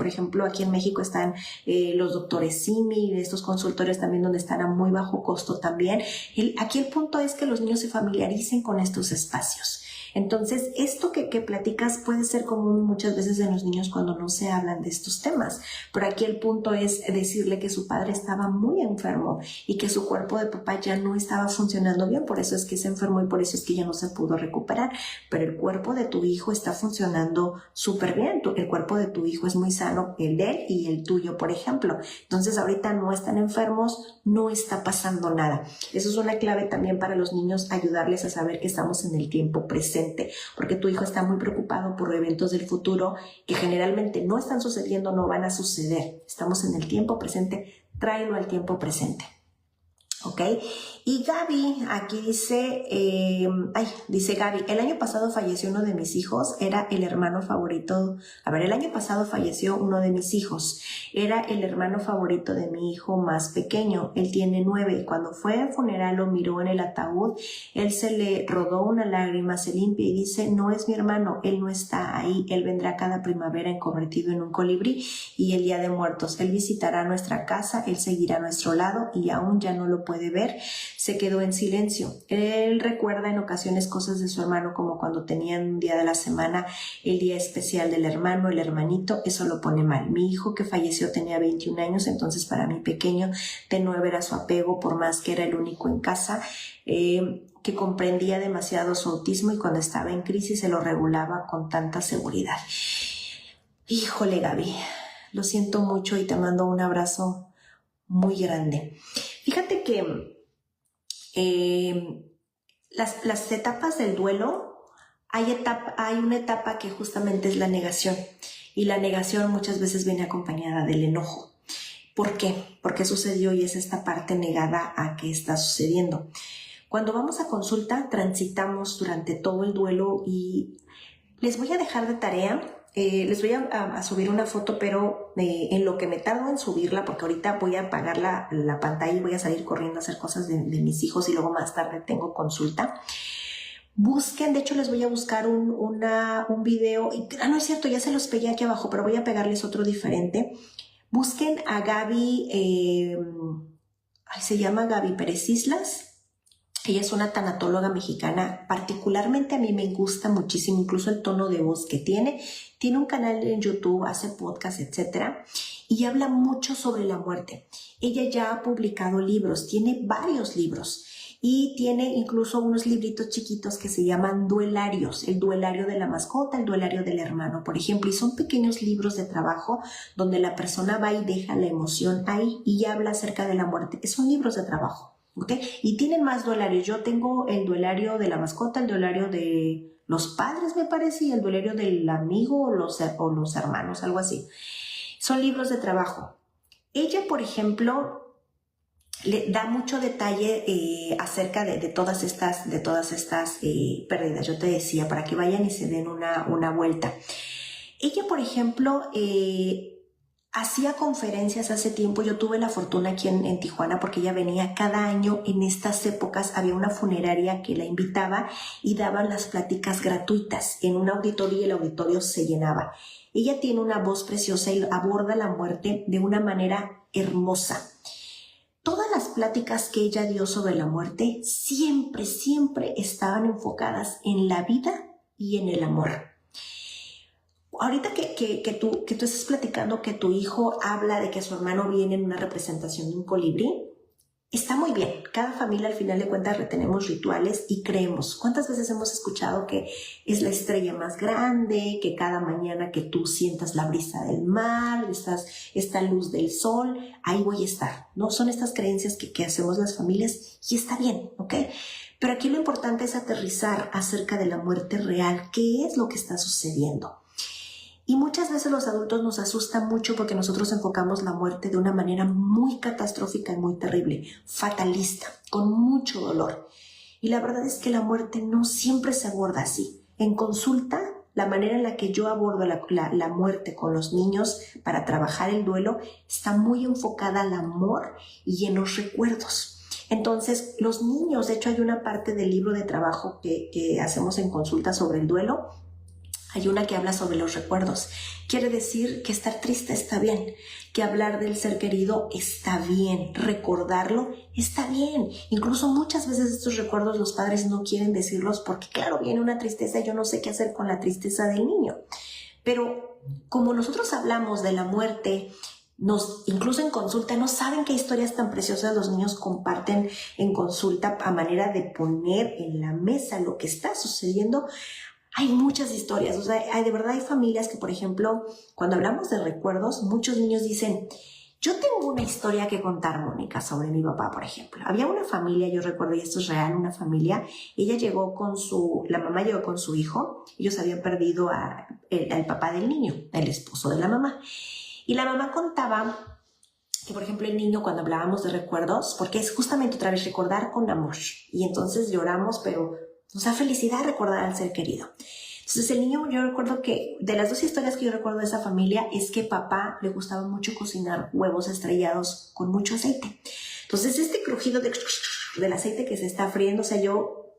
ejemplo, aquí en México están los doctores Simi, estos consultores también donde están a muy bajo costo también. Aquí el punto es que los niños se familiaricen con estos espacios. Entonces, esto que platicas puede ser común muchas veces en los niños cuando no se hablan de estos temas, pero aquí el punto es decirle que su padre estaba muy enfermo y que su cuerpo de papá ya no estaba funcionando bien, por eso es que se enfermó y por eso es que ya no se pudo recuperar, pero el cuerpo de tu hijo está funcionando súper bien, el cuerpo de tu hijo es muy sano, el de él y el tuyo, por ejemplo. Entonces, ahorita no están enfermos, no está pasando nada. Eso es una clave también para los niños, ayudarles a saber que estamos en el tiempo presente, porque tu hijo está muy preocupado por eventos del futuro que generalmente no están sucediendo, no van a suceder. Estamos en el tiempo presente, tráelo al tiempo presente. ¿Ok? Y Gaby, aquí dice, dice Gaby, el año pasado falleció uno de mis hijos, era el hermano favorito, el año pasado falleció uno de mis hijos, era el hermano favorito de mi hijo más pequeño, él tiene 9, y cuando fue al funeral lo miró en el ataúd, él se le rodó una lágrima, se limpia y dice, no es mi hermano, él no está ahí, él vendrá cada primavera convertido en un colibrí y el día de muertos, él visitará nuestra casa, él seguirá a nuestro lado y aún ya no lo puede ver. Se quedó en silencio. Él recuerda en ocasiones cosas de su hermano, como cuando tenían un día de la semana, el día especial del hermano, el hermanito, eso lo pone mal. Mi hijo que falleció tenía 21 años, entonces para mi pequeño de 9 era su apego, por más que era el único en casa, que comprendía demasiado su autismo y cuando estaba en crisis se lo regulaba con tanta seguridad. Híjole, Gaby, lo siento mucho y te mando un abrazo muy grande. Fíjate que las etapas del duelo, hay una etapa que justamente es la negación, y la negación muchas veces viene acompañada del enojo. ¿Por qué? Porque sucedió y es esta parte negada a qué está sucediendo. Cuando vamos a consulta, transitamos durante todo el duelo y les voy a dejar de tarea. Les voy a subir una foto, pero en lo que me tardo en subirla, porque ahorita voy a apagar la pantalla y voy a salir corriendo a hacer cosas de mis hijos y luego más tarde tengo consulta. Busquen, de hecho les voy a buscar un video, no es cierto, ya se los pegué aquí abajo, pero voy a pegarles otro diferente. Busquen a Gaby, se llama Gaby Pérez Islas. Ella es una tanatóloga mexicana, particularmente a mí me gusta muchísimo, incluso el tono de voz que tiene. Tiene un canal en YouTube, hace podcast, etcétera, y habla mucho sobre la muerte. Ella ya ha publicado libros, tiene varios libros y tiene incluso unos libritos chiquitos que se llaman duelarios, el duelario de la mascota, el duelario del hermano, por ejemplo, y son pequeños libros de trabajo donde la persona va y deja la emoción ahí y habla acerca de la muerte. Son libros de trabajo. ¿Okay? Y tienen más duelarios. Yo tengo el duelario de la mascota, el duelario de los padres, me parece, y el duelario del amigo o los hermanos, algo así. Son libros de trabajo. Ella, por ejemplo, le da mucho detalle acerca de todas estas pérdidas. Yo te decía, para que vayan y se den una vuelta. Ella, por ejemplo, hacía conferencias hace tiempo. Yo tuve la fortuna aquí en Tijuana porque ella venía cada año en estas épocas. Había una funeraria que la invitaba y daban las pláticas gratuitas en un auditorio y el auditorio se llenaba. Ella tiene una voz preciosa y aborda la muerte de una manera hermosa. Todas las pláticas que ella dio sobre la muerte siempre estaban enfocadas en la vida y en el amor. ahorita que tú estás platicando que tu hijo habla de que su hermano viene en una representación de un colibrí, está muy bien. Cada familia al final de cuentas tenemos rituales y creemos. ¿Cuántas veces hemos escuchado que es la estrella más grande, que cada mañana que tú sientas la brisa del mar, esta luz del sol, ahí voy a estar, ¿no? Son estas creencias que hacemos las familias y está bien, ¿ok? Pero aquí lo importante es aterrizar acerca de la muerte real. ¿Qué es lo que está sucediendo? Y muchas veces los adultos nos asustan mucho porque nosotros enfocamos la muerte de una manera muy catastrófica y muy terrible, fatalista, con mucho dolor. Y la verdad es que la muerte no siempre se aborda así. En consulta, la manera en la que yo abordo la muerte con los niños para trabajar el duelo está muy enfocada al amor y en los recuerdos. Entonces, los niños, de hecho hay una parte del libro de trabajo que hacemos en consulta sobre el duelo. Hay una que habla sobre los recuerdos. Quiere decir que estar triste está bien, que hablar del ser querido está bien, recordarlo está bien. Incluso muchas veces estos recuerdos los padres no quieren decirlos porque, claro, viene una tristeza y yo no sé qué hacer con la tristeza del niño. Pero como nosotros hablamos de la muerte, incluso en consulta, no saben qué historias tan preciosas los niños comparten en consulta a manera de poner en la mesa lo que está sucediendo. Hay muchas historias, o sea, de verdad hay familias que, por ejemplo, cuando hablamos de recuerdos, muchos niños dicen, yo tengo una historia que contar, Mónica, sobre mi papá, por ejemplo. Había una familia, yo recuerdo, y esto es real, una familia, la mamá llegó con su hijo, ellos habían perdido al papá del niño, el esposo de la mamá. Y la mamá contaba que, por ejemplo, el niño, cuando hablábamos de recuerdos, porque es justamente otra vez recordar con amor, y entonces lloramos, pero nos da felicidad recordar al ser querido. Entonces el niño, yo recuerdo que de las dos historias que yo recuerdo de esa familia es que papá le gustaba mucho cocinar huevos estrellados con mucho aceite. Entonces este crujido del aceite que se está friendo, o sea, yo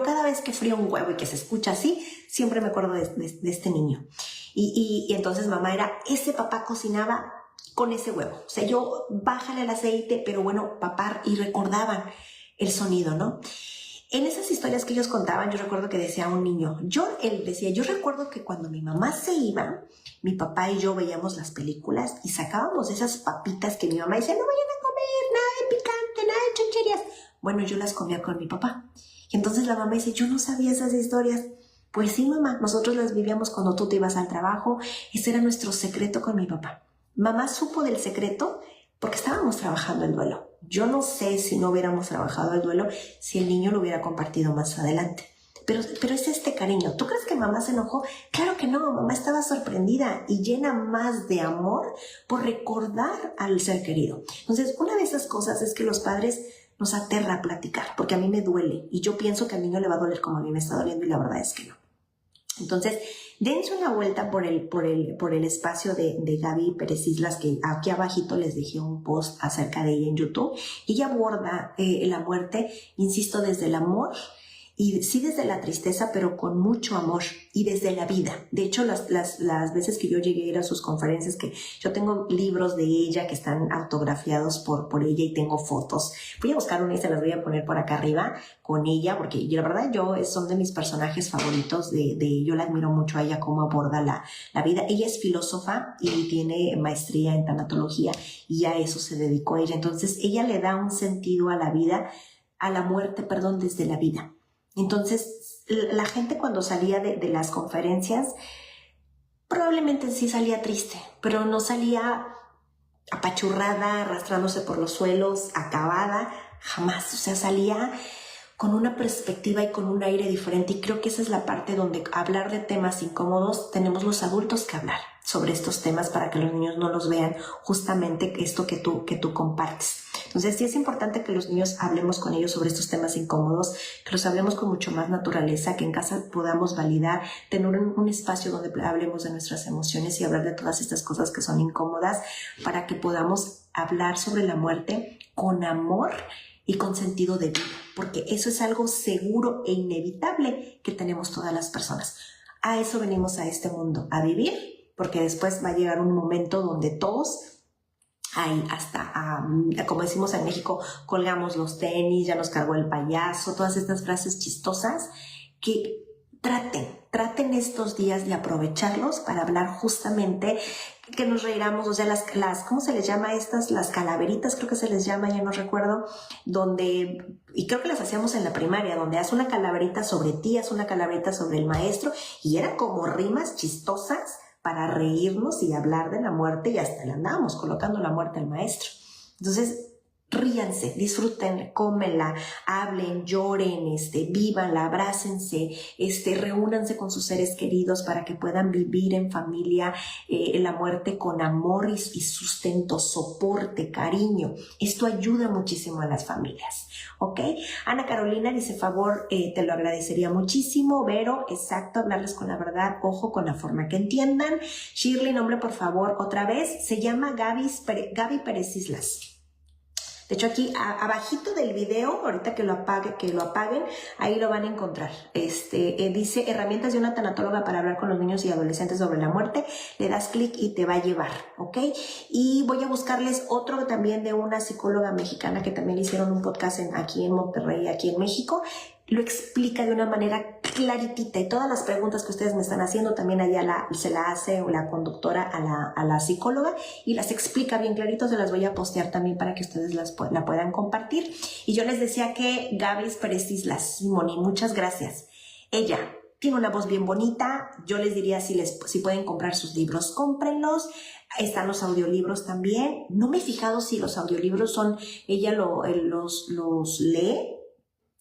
cada vez que frío un huevo y que se escucha así, siempre me acuerdo de este niño. Y entonces mamá ese papá cocinaba con ese huevo. O sea, yo bájale el aceite, pero bueno, papá, y recordaban el sonido, ¿no? En esas historias que ellos contaban, yo recuerdo que decía un niño, él decía, yo recuerdo que cuando mi mamá se iba, mi papá y yo veíamos las películas y sacábamos esas papitas que mi mamá decía, no vayan a comer, nada de picante, nada de chucherías. Bueno, yo las comía con mi papá. Y entonces la mamá dice, yo no sabía esas historias. Pues sí, mamá, nosotros las vivíamos cuando tú te ibas al trabajo. Ese era nuestro secreto con mi papá. Mamá supo del secreto porque estábamos trabajando el duelo. Yo no sé si no hubiéramos trabajado el duelo, si el niño lo hubiera compartido más adelante. Pero es este cariño. ¿Tú crees que mamá se enojó? Claro que no, mamá estaba sorprendida y llena más de amor por recordar al ser querido. Entonces, una de esas cosas es que los padres nos aterra a platicar, porque a mí me duele y yo pienso que al niño le va a doler como a mí me está doliendo y la verdad es que no. Entonces, dense una vuelta por el espacio de Gaby Pérez Islas, que aquí abajito les dejé un post acerca de ella en YouTube. Ella aborda la muerte, insisto, desde el amor y sí desde la tristeza, pero con mucho amor y desde la vida. De hecho, las veces que yo llegué a ir a sus conferencias, que yo tengo libros de ella que están autografiados por ella y tengo fotos. Voy a buscar una y se las voy a poner por acá arriba con ella, porque la verdad son de mis personajes favoritos. Yo la admiro mucho a ella, cómo aborda la vida. Ella es filósofa y tiene maestría en tanatología y a eso se dedicó ella. Entonces, ella le da un sentido a la vida, a la muerte, perdón, desde la vida. Entonces, la gente cuando salía de las conferencias, probablemente sí salía triste, pero no salía apachurrada, arrastrándose por los suelos, acabada, jamás. O sea, salía con una perspectiva y con un aire diferente, y creo que esa es la parte donde hablar de temas incómodos tenemos los adultos que hablar sobre estos temas para que los niños no los vean, justamente esto que tú compartes. Entonces sí es importante que los niños hablemos con ellos sobre estos temas incómodos, que los hablemos con mucho más naturaleza, que en casa podamos validar, tener un espacio donde hablemos de nuestras emociones y hablar de todas estas cosas que son incómodas, para que podamos hablar sobre la muerte con amor y con sentido de vida, porque eso es algo seguro e inevitable que tenemos todas las personas. A eso venimos a este mundo, a vivir, porque después va a llegar un momento donde todos, como decimos en México, colgamos los tenis, ya nos cargó el payaso, todas estas frases chistosas que traten estos días de aprovecharlos para hablar justamente, que nos reiramos, o sea, las ¿cómo se les llama estas? Las calaveritas, creo que se les llama, ya no recuerdo, y creo que las hacíamos en la primaria, donde haz una calaverita sobre ti, haz una calaverita sobre el maestro, y eran como rimas chistosas para reírnos y hablar de la muerte, y hasta le andábamos colocando la muerte al maestro. Entonces, ríanse, disfruten, cómenla, hablen, lloren, vívanla, abrácense, reúnanse con sus seres queridos para que puedan vivir en familia la muerte con amor y sustento, soporte, cariño. Esto ayuda muchísimo a las familias, ¿ok? Ana Carolina dice, favor, te lo agradecería muchísimo. Vero, exacto, hablarles con la verdad, ojo con la forma que entiendan. Shirley, nombre por favor, otra vez, se llama Gaby Pérez Islas. De hecho, aquí abajito del video, ahorita que lo apaguen, ahí lo van a encontrar. Dice herramientas de una tanatóloga para hablar con los niños y adolescentes sobre la muerte. Le das clic y te va a llevar, ¿ok? Y voy a buscarles otro también de una psicóloga mexicana que también le hicieron un podcast aquí en Monterrey, aquí en México. Lo explica de una manera claritita y todas las preguntas que ustedes me están haciendo también allá se la hace la conductora a la psicóloga y las explica bien clarito. Se las voy a postear también para que ustedes la puedan compartir. Y yo les decía que Gaby Pérez Islas, Moni, muchas gracias. Ella tiene una voz bien bonita. Yo les diría si pueden comprar sus libros, cómprenlos. Están los audiolibros también. No me he fijado si los audiolibros ella los lee.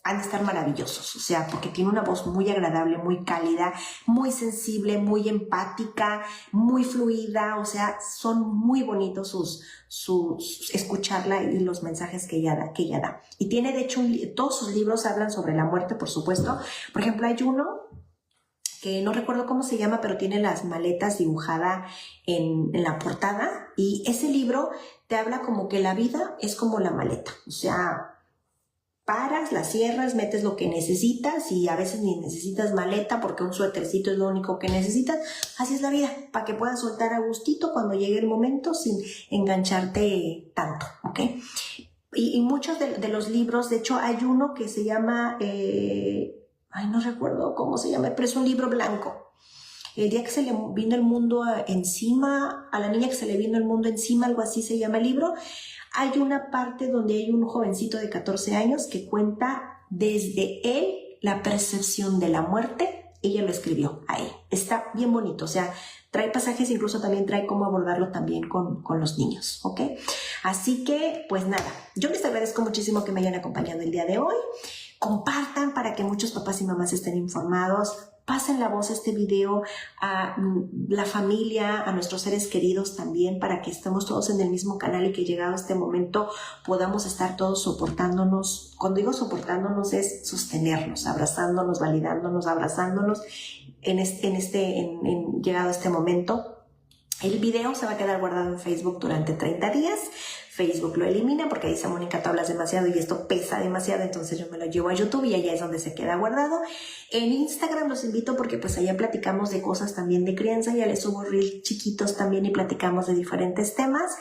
Han de estar maravillosos, o sea, porque tiene una voz muy agradable, muy cálida, muy sensible, muy empática, muy fluida, o sea, son muy bonitos sus escucharla y los mensajes que ella da. Y tiene, de hecho, todos sus libros hablan sobre la muerte, por supuesto. Por ejemplo, hay uno que no recuerdo cómo se llama, pero tiene las maletas dibujada en la portada, y ese libro te habla como que la vida es como la maleta, o sea, paras, la cierras, metes lo que necesitas y a veces ni necesitas maleta porque un suétercito es lo único que necesitas. Así es la vida, para que puedas soltar a gustito cuando llegue el momento sin engancharte tanto, ¿ok? Y muchos de los libros, de hecho hay uno que se llama, no recuerdo cómo se llama, pero es un libro blanco. El día que se le vino el mundo encima, a la niña que se le vino el mundo encima, algo así se llama el libro. Hay una parte donde hay un jovencito de 14 años que cuenta desde él la percepción de la muerte. Ella lo escribió ahí. Está bien bonito, o sea, trae pasajes, incluso también trae cómo abordarlo también con los niños, ¿ok? Así que, pues nada, yo les agradezco muchísimo que me hayan acompañado el día de hoy. Compartan para que muchos papás y mamás estén informados. Pasen la voz a este video a la familia, a nuestros seres queridos también, para que estemos todos en el mismo canal y que llegado este momento podamos estar todos soportándonos. Cuando digo soportándonos es sostenernos, abrazándonos, validándonos, abrazándonos llegado este momento. El video se va a quedar guardado en Facebook durante 30 días. Facebook lo elimina porque dice, Mónica, tú hablas demasiado y esto pesa demasiado, entonces yo me lo llevo a YouTube y allá es donde se queda guardado. En Instagram los invito porque pues allá platicamos de cosas también de crianza, ya les subo reels chiquitos también y platicamos de diferentes temas.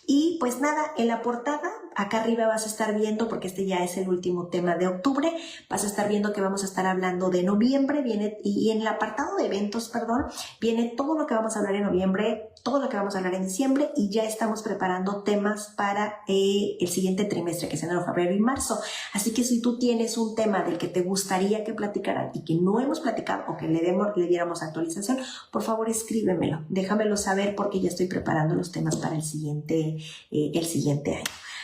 Y pues nada, en la portada, acá arriba vas a estar viendo, porque este ya es el último tema de octubre, vas a estar viendo que vamos a estar hablando de noviembre, y en el apartado de eventos, viene todo lo que vamos a hablar en noviembre, todo lo que vamos a hablar en diciembre, y ya estamos preparando temas para el siguiente trimestre, que es enero, febrero y marzo. Así que si tú tienes un tema del que te gustaría que platicaran y que no hemos platicado o que le diéramos actualización, por favor escríbemelo, déjamelo saber porque ya estoy preparando los temas para el siguiente año.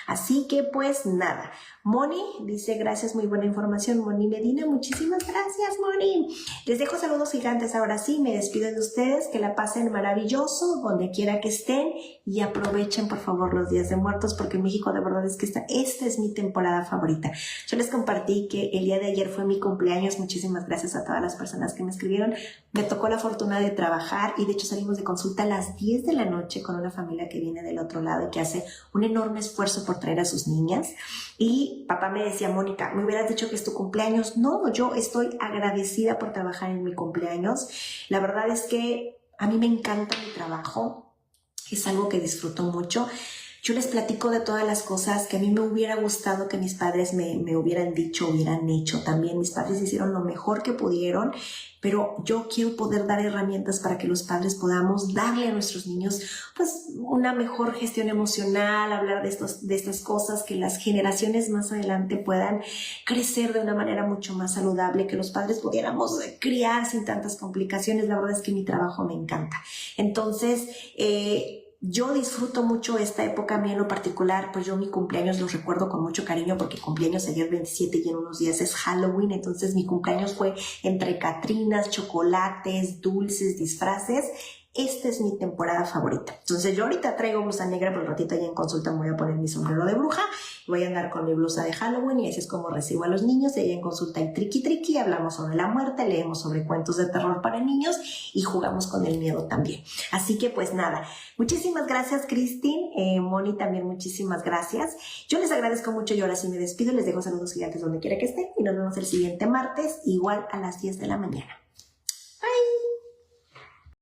Así que pues nada, Moni dice gracias, muy buena información. Moni Medina, muchísimas gracias, Moni. Les dejo saludos gigantes. Ahora sí, me despido de ustedes, que la pasen maravilloso donde quiera que estén y aprovechen por favor los días de muertos, porque en México de verdad es que esta es mi temporada favorita. Yo les compartí que el día de ayer fue mi cumpleaños. Muchísimas gracias a todas las personas que me escribieron. Me tocó la fortuna de trabajar y de hecho salimos de consulta a las 10 de la noche con una familia que viene del otro lado y que hace un enorme esfuerzo por traer a sus niñas. Y papá me decía, Mónica, me hubieras dicho que es tu cumpleaños. No, yo estoy agradecida por trabajar en mi cumpleaños. La verdad es que a mí me encanta mi trabajo, es algo que disfruto mucho. Yo les platico de todas las cosas que a mí me hubiera gustado que mis padres me hubieran dicho, hubieran hecho. También mis padres hicieron lo mejor que pudieron, pero yo quiero poder dar herramientas para que los padres podamos darle a nuestros niños pues una mejor gestión emocional, hablar de estas cosas, que las generaciones más adelante puedan crecer de una manera mucho más saludable, que los padres pudiéramos criar sin tantas complicaciones. La verdad es que mi trabajo me encanta. Entonces, yo disfruto mucho esta época. A mí en lo particular, pues yo mi cumpleaños los recuerdo con mucho cariño, porque cumpleaños ayer 27 y en unos días es Halloween. Entonces mi cumpleaños fue entre catrinas, chocolates, dulces, disfraces. Esta es mi temporada favorita. Entonces yo ahorita traigo blusa negra, pero al ratito ya en consulta me voy a poner mi sombrero de bruja, voy a andar con mi blusa de Halloween, y así es como recibo a los niños. Y allá en consulta hay triqui triqui, hablamos sobre la muerte, leemos sobre cuentos de terror para niños y jugamos con el miedo también. Así que pues nada, muchísimas gracias, Christine, Moni también muchísimas gracias. Yo les agradezco mucho y ahora sí me despido, les dejo saludos gigantes donde quiera que estén y nos vemos el siguiente martes, igual a las 10 de la mañana.